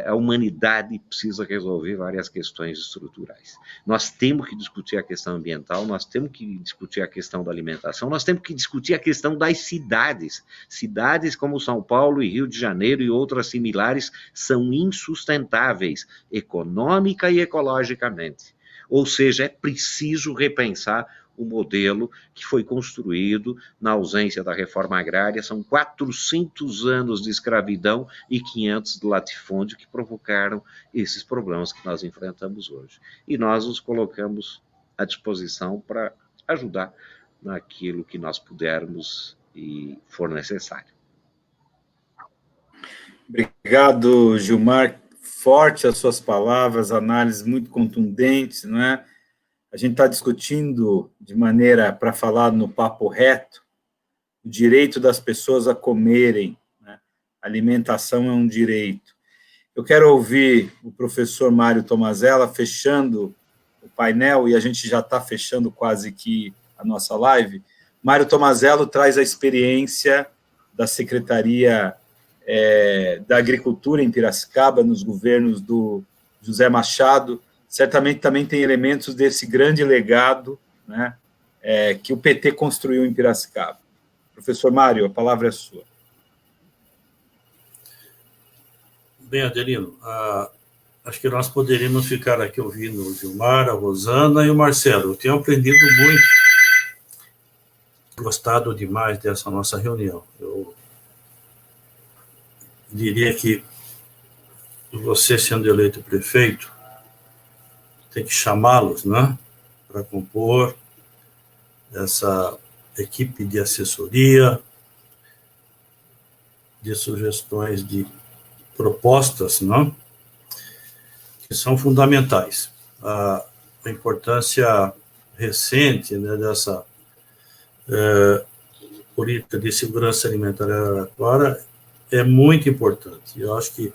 A humanidade precisa resolver várias questões estruturais. Nós temos que discutir a questão ambiental, nós temos que discutir a questão da alimentação, nós temos que discutir a questão das cidades. Cidades como São Paulo e Rio de Janeiro e outras similares são insustentáveis, econômica e ecologicamente. Ou seja, é preciso repensar o modelo que foi construído na ausência da reforma agrária. São 400 anos de escravidão e 500 de latifúndio que provocaram esses problemas que nós enfrentamos hoje. E nós nos colocamos à disposição para ajudar naquilo que nós pudermos e for necessário. Obrigado, Gilmar. Forte as suas palavras, análises muito contundentes, não é? A gente está discutindo de maneira, para falar no papo reto, o direito das pessoas a comerem, né? Alimentação é um direito. Eu quero ouvir o professor Mário Tomazella fechando o painel, e a gente já está fechando quase que a nossa live. Mário Tomazella traz a experiência da Secretaria da Agricultura em Piracicaba, nos governos do José Machado. Certamente também tem elementos desse grande legado, né, que o PT construiu em Piracicaba. Professor Mário, a palavra é sua. Bem, Adelino, acho que nós poderíamos ficar aqui ouvindo o Gilmar, a Rosana e o Marcelo. Eu tenho aprendido muito, gostado demais dessa nossa reunião. Eu diria que você sendo eleito prefeito, tem que chamá-los, né, para compor essa equipe de assessoria, de sugestões, de propostas, né, que são fundamentais. A importância recente, né, dessa política de segurança alimentar em Araraquara é muito importante. Eu acho que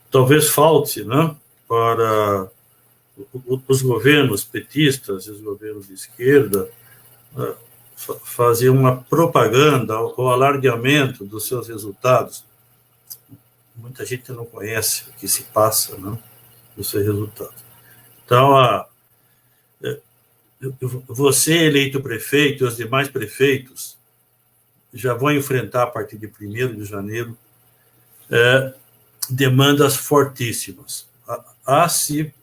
talvez falte, né, para os governos petistas e os governos de esquerda fazer uma propaganda ou alardeamento dos seus resultados. Muita gente não conhece o que se passa, né, dos seus resultados. Então, você, eleito prefeito, e os demais prefeitos já vão enfrentar, a partir de 1º de janeiro, demandas fortíssimas. A se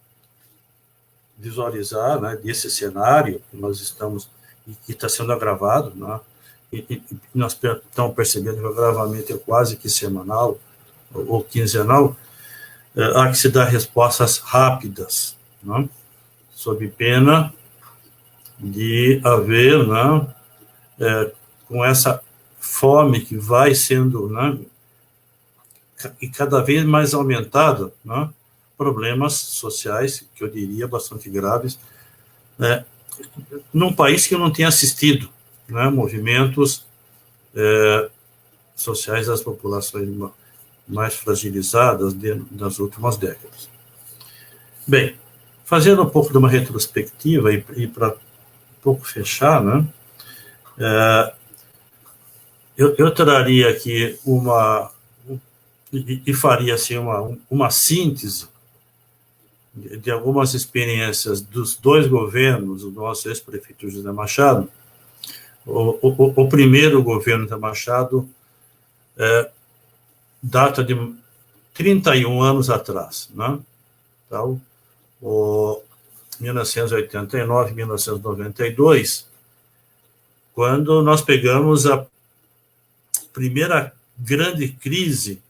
visualizar, né, desse cenário que nós estamos, e que está sendo agravado, né, e nós estamos percebendo que o agravamento é quase que semanal ou quinzenal, há que se dar respostas rápidas, né, sob pena de haver, né, com essa fome que vai sendo, né, e cada vez mais aumentada, né, problemas sociais, que eu diria bastante graves, né, num país que não tem assistido, né, movimentos sociais das populações mais fragilizadas nas últimas décadas. Bem, fazendo um pouco de uma retrospectiva e para um pouco fechar, né, eu traria aqui e faria assim uma síntese de algumas experiências dos dois governos, do nosso ex-prefeito José Machado. O primeiro governo de Machado data de 31 anos atrás, né? Então, 1989, 1992, quando nós pegamos a primeira grande crise,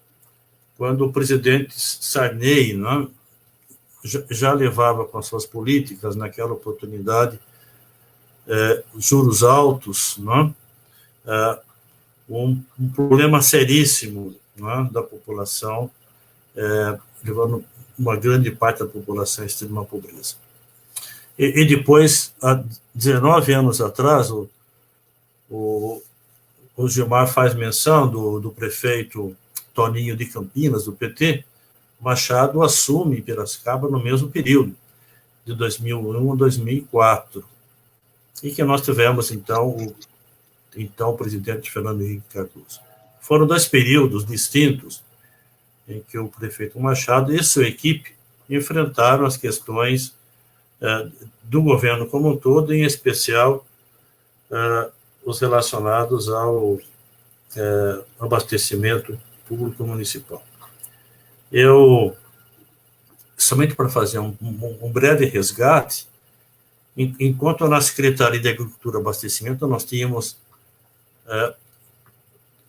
quando o presidente Sarney, né, já levava com suas políticas, naquela oportunidade, juros altos, né, um problema seríssimo, né, da população, levando uma grande parte da população à extrema pobreza. E depois, há 19 anos atrás, o Gilmar faz menção do prefeito Toninho de Campinas, do PT. Machado assume Piracicaba no mesmo período, de 2001 a 2004, e que nós tivemos, então, o presidente Fernando Henrique Cardoso. Foram 2 períodos distintos em que o prefeito Machado e sua equipe enfrentaram as questões do governo como um todo, em especial os relacionados ao abastecimento público municipal. Eu, somente para fazer um breve resgate, enquanto na Secretaria de Agricultura e Abastecimento nós tínhamos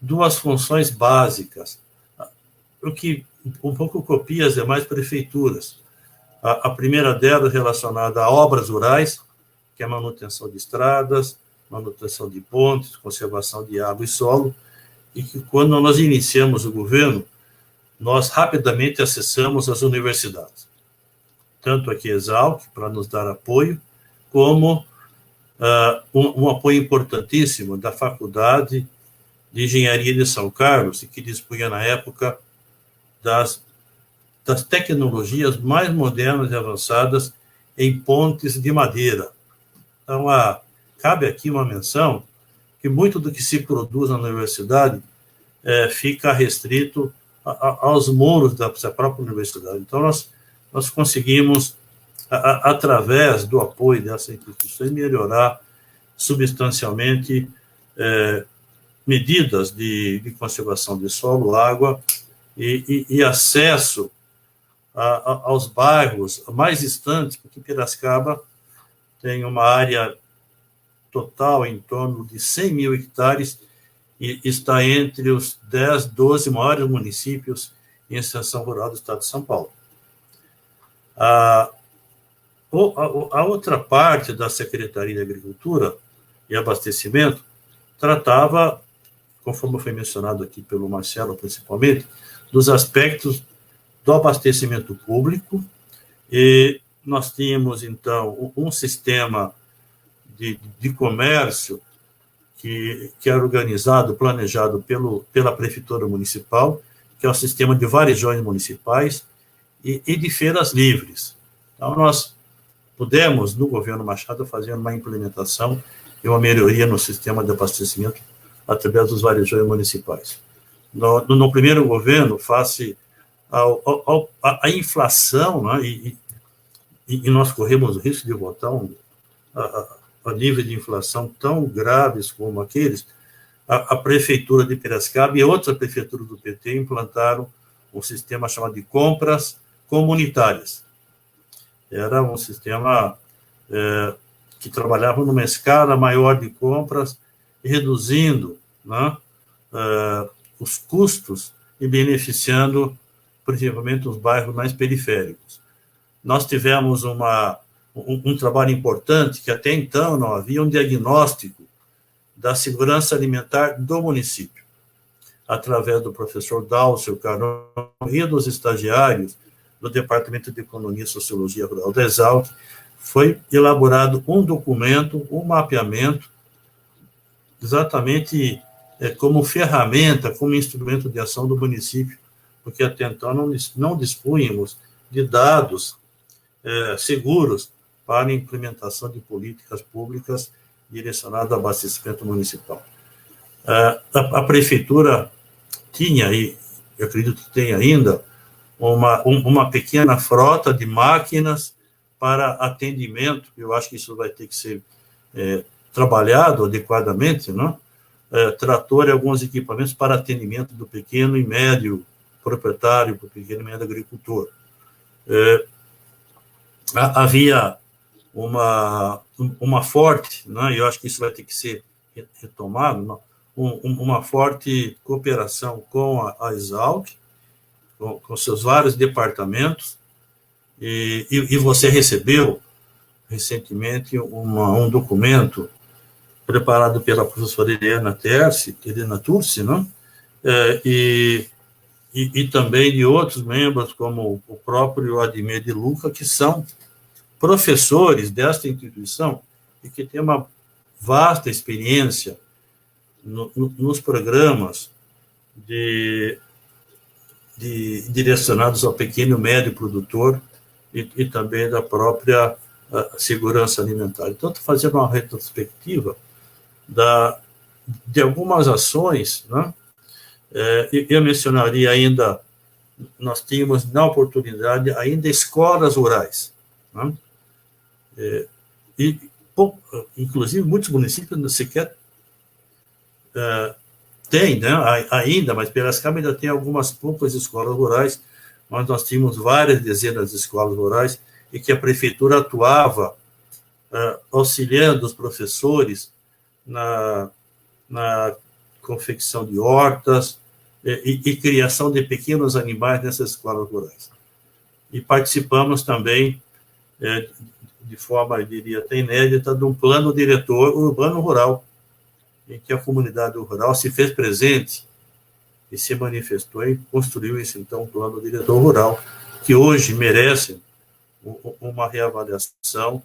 2 funções básicas, o que um pouco copia as demais prefeituras. A primeira delas relacionada a obras rurais, que é a manutenção de estradas, manutenção de pontes, conservação de água e solo, e que quando nós iniciamos o governo, nós rapidamente acessamos as universidades, tanto aqui Exalc, para nos dar apoio, como um apoio importantíssimo da Faculdade de Engenharia de São Carlos, que dispunha na época das tecnologias mais modernas e avançadas em pontes de madeira. Então, cabe aqui uma menção que muito do que se produz na universidade fica restrito aos muros da própria universidade. Então, nós conseguimos, através do apoio dessas instituições, melhorar substancialmente medidas de conservação de solo, água e acesso aos bairros mais distantes, porque Piracicaba tem uma área total em torno de 100 mil hectares e está entre os 10, 12 maiores municípios e Extensão Rural do Estado de São Paulo. A outra parte da Secretaria de Agricultura e Abastecimento tratava, conforme foi mencionado aqui pelo Marcelo, principalmente, dos aspectos do abastecimento público, e nós tínhamos, então, um sistema de comércio que era organizado, planejado pela Prefeitura Municipal, que é o sistema de varejões municipais e de feiras livres. Então, nós pudemos, no governo Machado, fazer uma implementação e uma melhoria no sistema de abastecimento através dos varejões municipais. No primeiro governo, face à inflação, né, e nós corremos o risco de voltar a nível de inflação tão graves como aqueles, a Prefeitura de Piracicaba e outra prefeitura do PT implantaram um sistema chamado de compras comunitárias. Era um sistema que trabalhava numa escala maior de compras, reduzindo, né, os custos e beneficiando, principalmente, os bairros mais periféricos. Nós tivemos um trabalho importante, que até então não havia um diagnóstico da segurança alimentar do município, através do professor Dálcio Carão e dos estagiários do Departamento de Economia e Sociologia Rural da Exalc, foi elaborado um documento, um mapeamento, exatamente como ferramenta, como instrumento de ação do município, porque até então não dispunhamos de dados seguros para a implementação de políticas públicas direcionadas ao abastecimento municipal. A prefeitura tinha, e eu acredito que tem ainda, uma pequena frota de máquinas para atendimento. Eu acho que isso vai ter que ser trabalhado adequadamente, né? Trator e alguns equipamentos para atendimento do pequeno e médio proprietário, do pequeno e médio agricultor. Havia uma forte, né, eu acho que isso vai ter que ser retomado, uma forte cooperação com a Exalc, com seus vários departamentos, e você recebeu recentemente um documento preparado pela professora Helena Turci, né, e também de outros membros, como o próprio Ademir de Luca, que são professores desta instituição e que têm uma vasta experiência nos programas direcionados ao pequeno e médio produtor e também da própria segurança alimentar. Então, estou fazendo uma retrospectiva de algumas ações, né? Eu mencionaria ainda, nós tínhamos na oportunidade ainda escolas rurais, né? Inclusive, muitos municípios não sequer têm, né, ainda, mas Piracicaba ainda tem algumas poucas escolas rurais, mas nós tínhamos várias dezenas de escolas rurais e que a prefeitura atuava auxiliando os professores na confecção de hortas e criação de pequenos animais nessas escolas rurais. E participamos também, de forma, eu diria, até inédita, de um plano diretor urbano rural, em que a comunidade rural se fez presente e se manifestou e construiu esse, então, plano diretor rural, que hoje merece uma reavaliação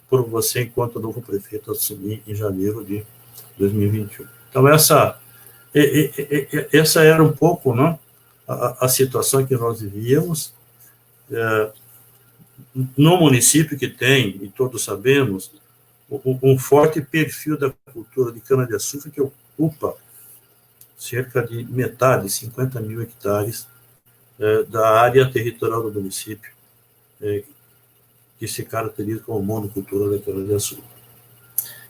por você, enquanto novo prefeito, assumir em janeiro de 2021. Então, essa era um pouco, né, a situação que nós vivíamos. No município que tem, e todos sabemos, um forte perfil da cultura de cana-de-açúcar, que ocupa cerca de metade, 50 mil hectares, da área territorial do município, que se caracteriza como monocultura da cana-de-açúcar.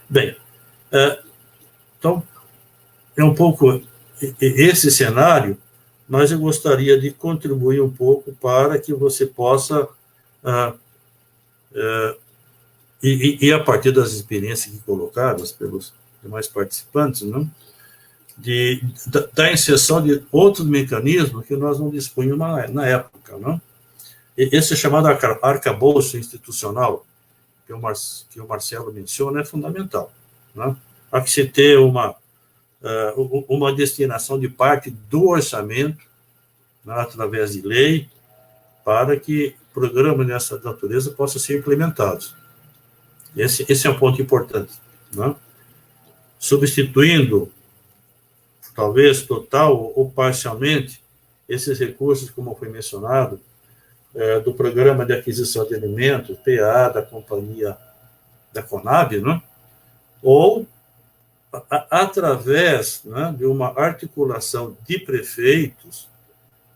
Bem, então, é um pouco esse cenário, mas eu gostaria de contribuir um pouco para que você possa, e a partir das experiências aqui colocadas pelos demais participantes, né, da inserção de outros mecanismos que nós não dispunhamos na época. Não? Esse chamado arcabouço institucional, que o Marcelo menciona, é fundamental. Não? Há que se ter uma destinação de parte do orçamento, né, através de lei, para que programas dessa natureza possam ser implementados. Esse é um ponto importante. Né? Substituindo, talvez total ou parcialmente, esses recursos, como foi mencionado, do Programa de Aquisição de Alimentos, PA, da companhia da Conab, né? Ou através, né, de uma articulação de prefeitos,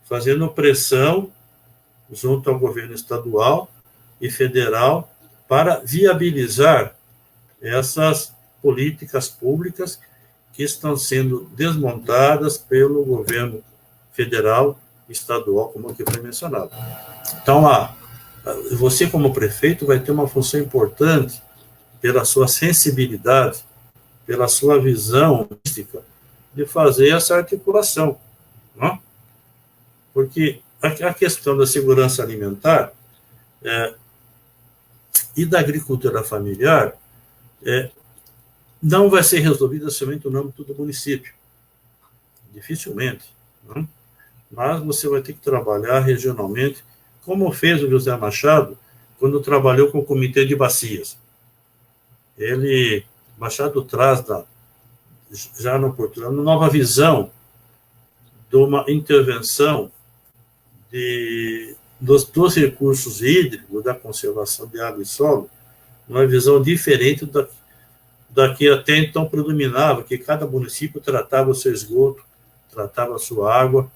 fazendo pressão junto ao governo estadual e federal para viabilizar essas políticas públicas que estão sendo desmontadas pelo governo federal e estadual, como aqui foi mencionado. Então, você como prefeito vai ter uma função importante pela sua sensibilidade, pela sua visão holística, de fazer essa articulação. Não? Porque a questão da segurança alimentar e da agricultura familiar não vai ser resolvida somente no âmbito do município. Dificilmente. Não? Mas você vai ter que trabalhar regionalmente, como fez o José Machado quando trabalhou com o Comitê de Bacias. Machado traz, já no Portugal, uma nova visão de uma intervenção dos recursos hídricos, da conservação de água e solo, uma visão diferente da que até então predominava, que cada município tratava o seu esgoto, tratava a sua água,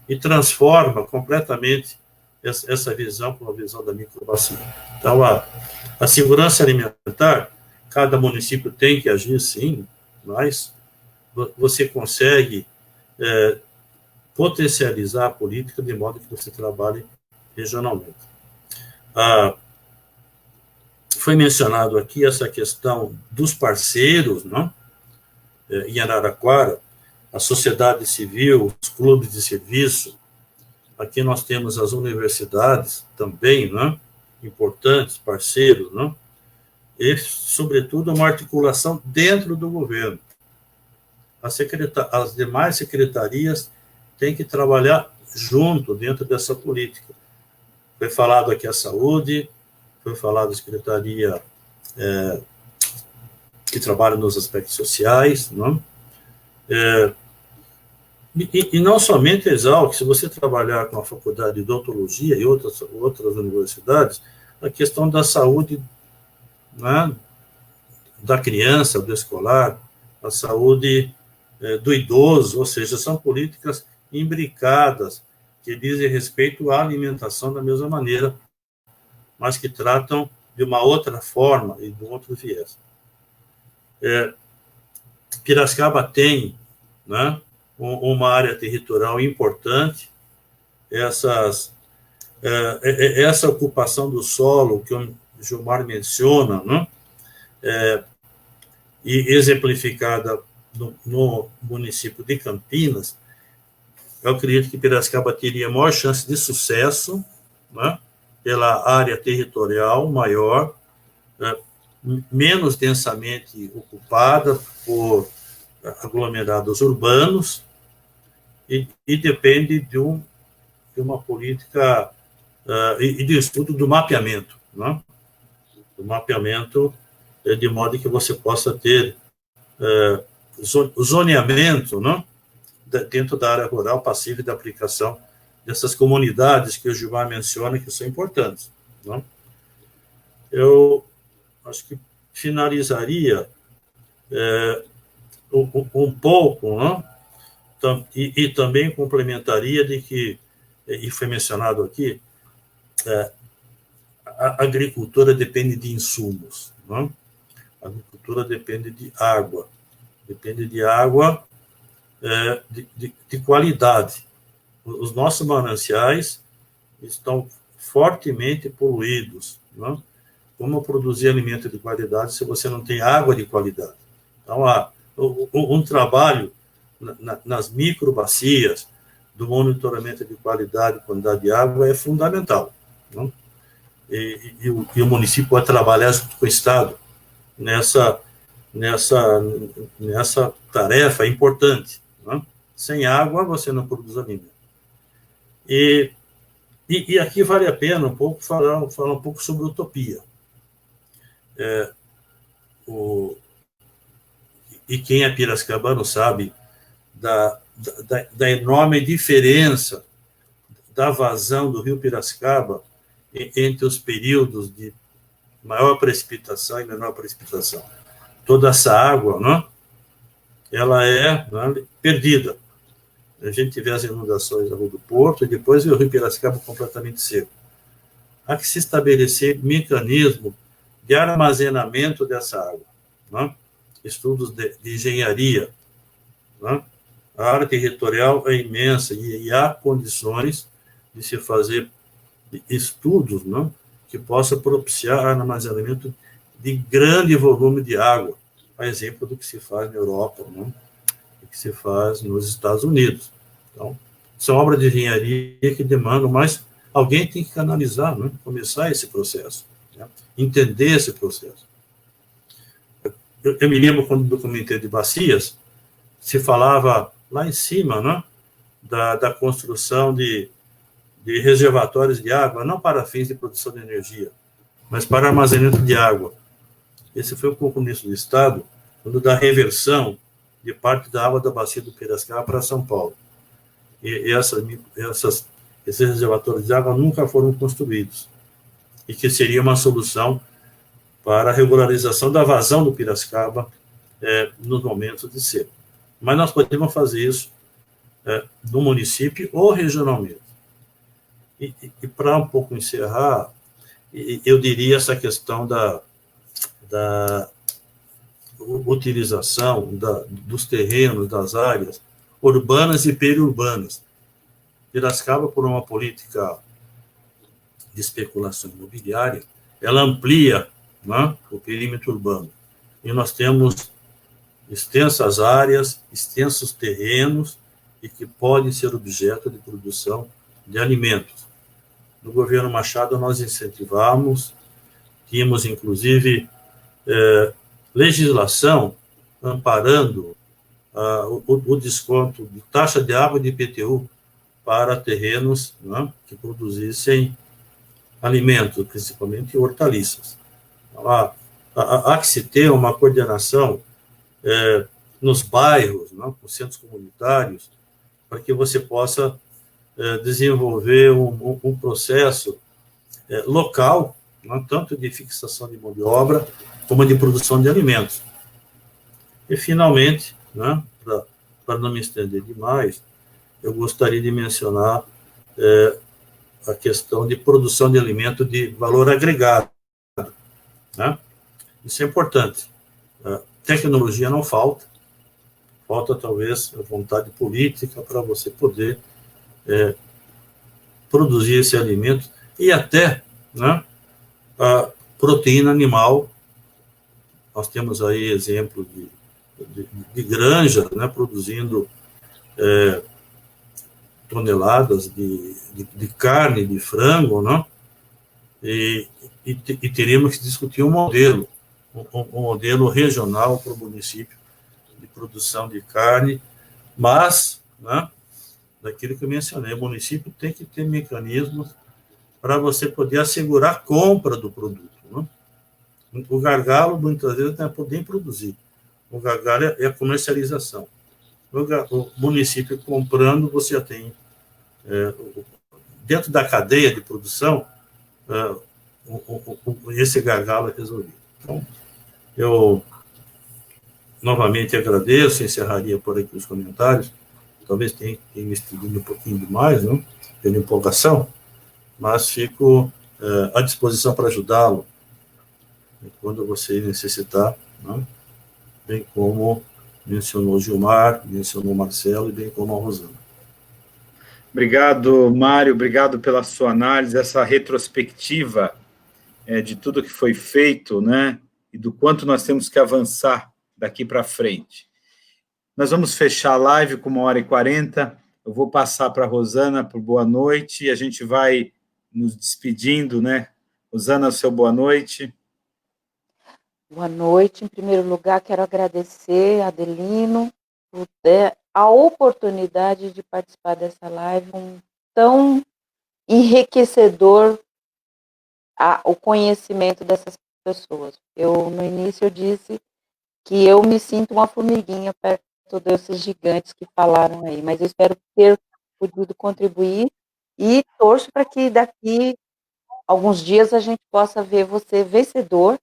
e transforma completamente essa visão para uma visão da microbacia. Então, a segurança alimentar, cada município tem que agir, sim, mas você consegue potencializar a política de modo que você trabalhe regionalmente. Foi mencionado aqui essa questão dos parceiros, não? Em Araraquara, a sociedade civil, os clubes de serviço. Aqui nós temos as universidades também, né? Importantes, parceiros, né? E, sobretudo, uma articulação dentro do governo. As demais secretarias têm que trabalhar junto, dentro dessa política. Foi falado aqui a saúde, foi falado a secretaria que trabalha nos aspectos sociais, não? E não somente a Exalc, se você trabalhar com a faculdade de odontologia e outras universidades, a questão da saúde, né, da criança, do escolar, a saúde do idoso, ou seja, são políticas imbricadas que dizem respeito à alimentação da mesma maneira, mas que tratam de uma outra forma e de um outro viés. Piracicaba tem, né, uma área territorial importante, essa ocupação do solo que o Gilmar menciona, né, e exemplificada no município de Campinas, eu acredito que Piracicaba teria maior chance de sucesso, né, pela área territorial maior, né, menos densamente ocupada por aglomerados urbanos, e depende de uma política e de estudo do mapeamento, né? Do mapeamento de modo que você possa ter zoneamento, né, dentro da área rural passível da aplicação dessas comunidades que o Gilmar menciona, que são importantes. Né? Eu acho que finalizaria um pouco, né? E também complementaria de que, e foi mencionado aqui, a agricultura depende de insumos, né? A agricultura depende de água de qualidade. Os nossos mananciais estão fortemente poluídos, né? Como produzir alimento de qualidade se você não tem água de qualidade? Então, um trabalho nas microbacias, do monitoramento de qualidade e quantidade de água é fundamental. Não? E o município vai trabalhar junto com o Estado nessa tarefa importante. Não? Sem água, você não produz alimento. E aqui vale a pena um pouco falar um pouco sobre utopia. E quem é piracicabano sabe da enorme diferença da vazão do rio Piracicaba entre os períodos de maior precipitação e menor precipitação. Toda essa água, não? Ela é, não, perdida. A gente vê as inundações da Rua do Porto e depois vê o rio Piracicaba completamente seco. Há que se estabelecer mecanismo de armazenamento dessa água. Não? Estudos de engenharia. Não? A área territorial é imensa e há condições de se fazer estudos, não? Que possa propiciar armazenamento de grande volume de água, a exemplo do que se faz na Europa, não? E que se faz nos Estados Unidos. Então, são obras de engenharia que demandam, mas alguém tem que canalizar, né? Começar esse processo, né? Entender esse processo. Eu me lembro quando do Comitê de Bacias, se falava lá em cima, né? Da construção de reservatórios de água, não para fins de produção de energia, mas para armazenamento de água. Esse foi o compromisso do Estado, quando da reversão de parte da água da bacia do Piracicaba para São Paulo. E esses reservatórios de água nunca foram construídos, e que seria uma solução para a regularização da vazão do Piracicaba nos momentos de seca. Mas nós podemos fazer isso no município ou regionalmente. E para um pouco encerrar, eu diria essa questão da utilização dos terrenos, das áreas urbanas e periurbanas. Piracicaba, por uma política de especulação imobiliária, ela amplia, né, o perímetro urbano. E nós temos extensas áreas, extensos terrenos, e que podem ser objeto de produção de alimentos. No governo Machado, nós incentivamos, tínhamos, inclusive, legislação amparando o desconto de taxa de água e de IPTU para terrenos, né, que produzissem alimentos, principalmente hortaliças. Há que se ter uma coordenação nos bairros, né, com centros comunitários, para que você possa desenvolver um processo local, né, tanto de fixação de mão de obra, como de produção de alimentos. E, finalmente, né, para não me estender demais, eu gostaria de mencionar a questão de produção de alimento de valor agregado. Né? Isso é importante. Tecnologia não falta talvez a vontade política para você poder produzir esse alimento e até, né, a proteína animal. Nós temos aí exemplo de granja, né, produzindo toneladas de carne, de frango, né? E teríamos que discutir um modelo regional para o município de produção de carne, mas, né, daquilo que eu mencionei, o município tem que ter mecanismos para você poder assegurar a compra do produto. Né? O gargalo, muitas vezes, não é poder produzir. O gargalo é a comercialização. O município comprando, você já tem, dentro da cadeia de produção, esse gargalo é resolvido. Então, eu novamente agradeço, encerraria por aqui os comentários, talvez tenha me estendido um pouquinho demais, não? Pela empolgação, mas fico à disposição para ajudá-lo quando você necessitar, não? Bem como mencionou o Gilmar, mencionou o Marcelo e bem como a Rosana. Obrigado, Mário, obrigado pela sua análise, essa retrospectiva de tudo que foi feito, né, e do quanto nós temos que avançar daqui para frente. Nós vamos fechar a live com 1h40. Eu vou passar para a Rosana por boa noite e a gente vai nos despedindo, né? Rosana, seu boa noite. Boa noite. Em primeiro lugar, quero agradecer a Adelino por ter a oportunidade de participar dessa live, tão enriquecedor o conhecimento dessas pessoas. No início, eu disse que eu me sinto uma formiguinha perto desses gigantes que falaram aí, mas eu espero ter podido contribuir e torço para que daqui alguns dias a gente possa ver você vencedor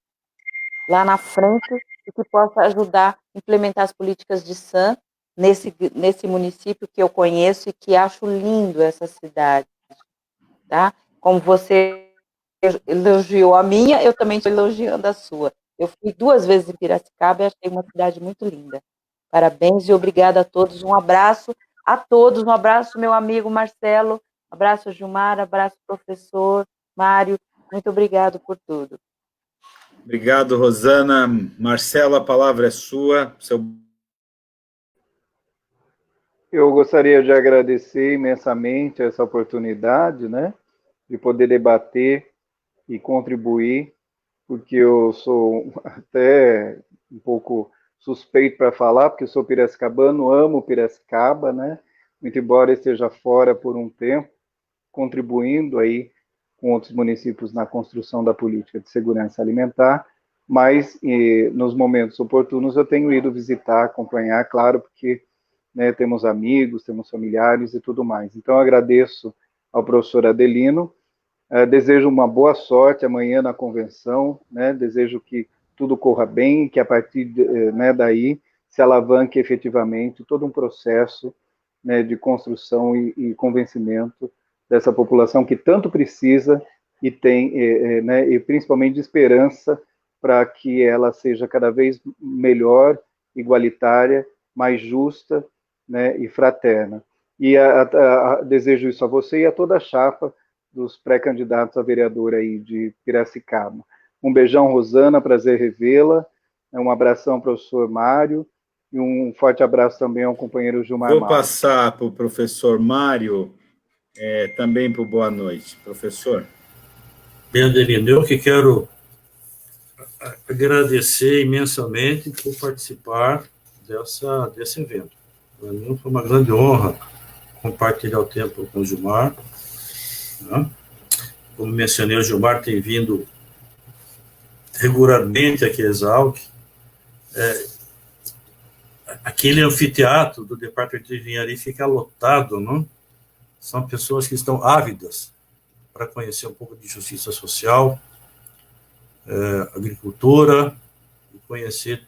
lá na frente e que possa ajudar a implementar as políticas de SAM nesse município que eu conheço e que acho lindo essa cidade, tá? Como você elogiou a minha, eu também estou elogiando a sua. Eu fui 2 vezes em Piracicaba e achei uma cidade muito linda. Parabéns e obrigada a todos. Um abraço a todos. Um abraço, meu amigo Marcelo. Um abraço, Gilmar. Um abraço, professor Mário. Muito obrigado por tudo. Obrigado, Rosana. Marcelo, a palavra é sua. Eu gostaria de agradecer imensamente essa oportunidade, né, de poder debater e contribuir, porque eu sou até um pouco suspeito para falar, porque sou piracicabano, amo Piracicaba, né, muito embora esteja fora por um tempo, contribuindo aí com outros municípios na construção da política de segurança alimentar, mas nos momentos oportunos eu tenho ido visitar, acompanhar, claro, porque, né, temos amigos, temos familiares e tudo mais. Então, agradeço ao professor Adelino, desejo uma boa sorte amanhã na convenção, né, desejo que tudo corra bem, que a partir né, daí se alavanque efetivamente todo um processo, né, de construção e convencimento dessa população que tanto precisa e tem, né, e principalmente de esperança para que ela seja cada vez melhor, igualitária, mais justa, né, e fraterna. E desejo isso a você e a toda a chapa dos pré-candidatos a vereador aí de Piracicaba. Um beijão, Rosana, prazer revê-la. Um abração, professor Mário, e um forte abraço também ao companheiro Gilmar Mauro. Vou passar para o professor Mário, também para o boa noite. Professor. Bem, Adelino, eu que quero agradecer imensamente por participar desse evento. Para mim foi uma grande honra compartilhar o tempo com o Gilmar. Né? Como mencionei, o Gilmar tem vindo regularmente aqui a Exalc. Aquele anfiteatro do Departamento de Engenharia fica lotado, não? São pessoas que estão ávidas para conhecer um pouco de justiça social, agricultura, e conhecer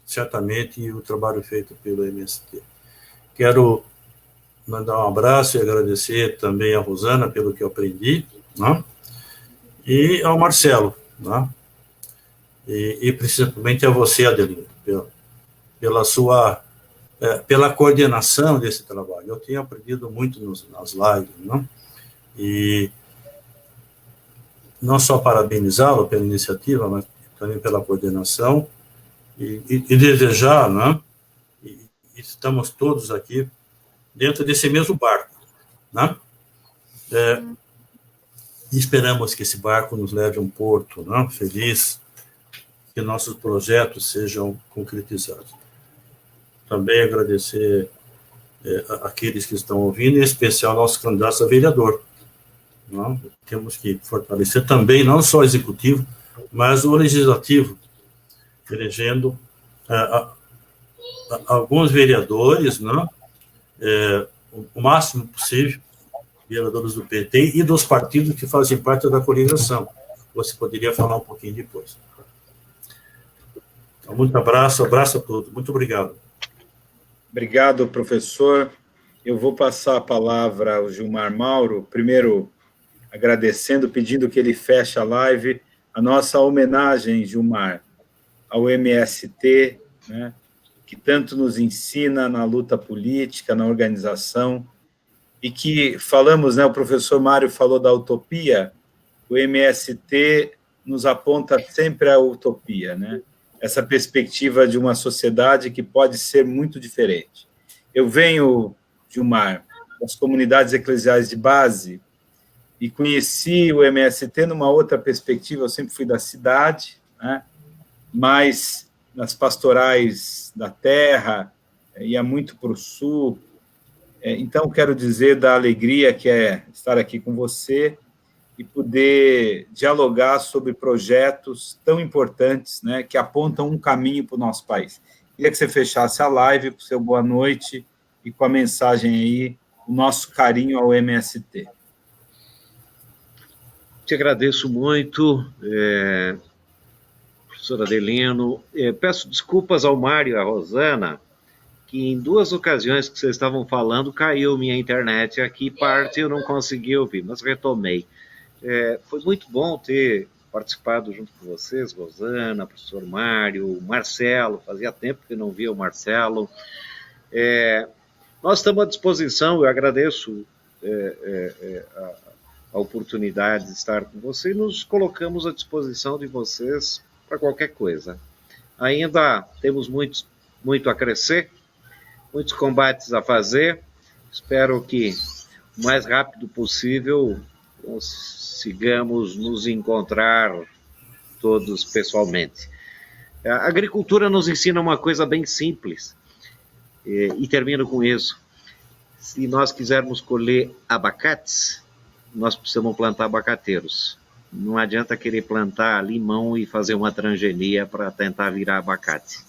certamente o trabalho feito pelo MST. Quero mandar um abraço e agradecer também a Rosana pelo que eu aprendi, né? E ao Marcelo, né? E principalmente a você, Adelino, pela coordenação desse trabalho. Eu tenho aprendido muito nas lives, né? E não só parabenizá-lo pela iniciativa, mas também pela coordenação e desejar, né? E estamos todos aqui dentro desse mesmo barco, né? Esperamos que esse barco nos leve a um porto, né, feliz, que nossos projetos sejam concretizados. Também agradecer aqueles que estão ouvindo, em especial nossos candidatos a vereador. Né? Temos que fortalecer também, não só o executivo, mas o legislativo, elegendo alguns vereadores, né, o máximo possível, vereadores do PT e dos partidos que fazem parte da coligação. Você poderia falar um pouquinho depois. Então, muito abraço a todos. Muito obrigado. Obrigado, professor. Eu vou passar a palavra ao Gilmar Mauro, primeiro agradecendo, pedindo que ele feche a live, a nossa homenagem, Gilmar, ao MST, né, que tanto nos ensina na luta política, na organização, e que falamos, né, o professor Mário falou da utopia, o MST nos aponta sempre a utopia, né? essa perspectiva de uma sociedade que pode ser muito diferente. Eu venho, Gilmar, das comunidades eclesiais de base e conheci o MST numa outra perspectiva. Eu sempre fui da cidade, né? Mas nas pastorais da terra, ia muito para o sul. Então, quero dizer da alegria que é estar aqui com você e poder dialogar sobre projetos tão importantes, né, que apontam um caminho para o nosso país. Queria que você fechasse a live, para o seu boa noite, e com a mensagem aí, o nosso carinho ao MST. Te agradeço muito, professor Adelino. Peço desculpas ao Mário e à Rosana, que em 2 ocasiões que vocês estavam falando, caiu minha internet aqui, parte eu não consegui ouvir, mas retomei. Foi muito bom ter participado junto com vocês, Rosana, professor Mário, Marcelo, fazia tempo que não via o Marcelo. Nós estamos à disposição, eu agradeço a oportunidade de estar com você e nos colocamos à disposição de vocês para qualquer coisa. Ainda temos muito a crescer, muitos combates a fazer, espero que o mais rápido possível consigamos nos encontrar todos pessoalmente. A agricultura nos ensina uma coisa bem simples, e termino com isso. Se nós quisermos colher abacates, nós precisamos plantar abacateiros. Não adianta querer plantar limão e fazer uma transgenia para tentar virar abacate.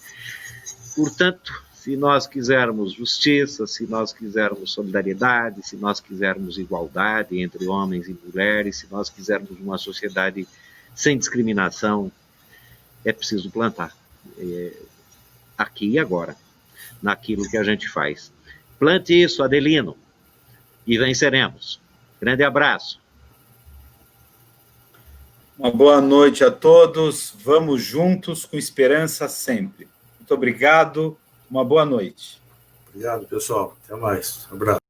Portanto, se nós quisermos justiça, se nós quisermos solidariedade, se nós quisermos igualdade entre homens e mulheres, se nós quisermos uma sociedade sem discriminação, é preciso plantar. Aqui e agora, naquilo que a gente faz. Plante isso, Adelino, e venceremos. Grande abraço. Uma boa noite a todos. Vamos juntos com esperança sempre. Muito obrigado. Uma boa noite. Obrigado, pessoal. Até mais. Um abraço.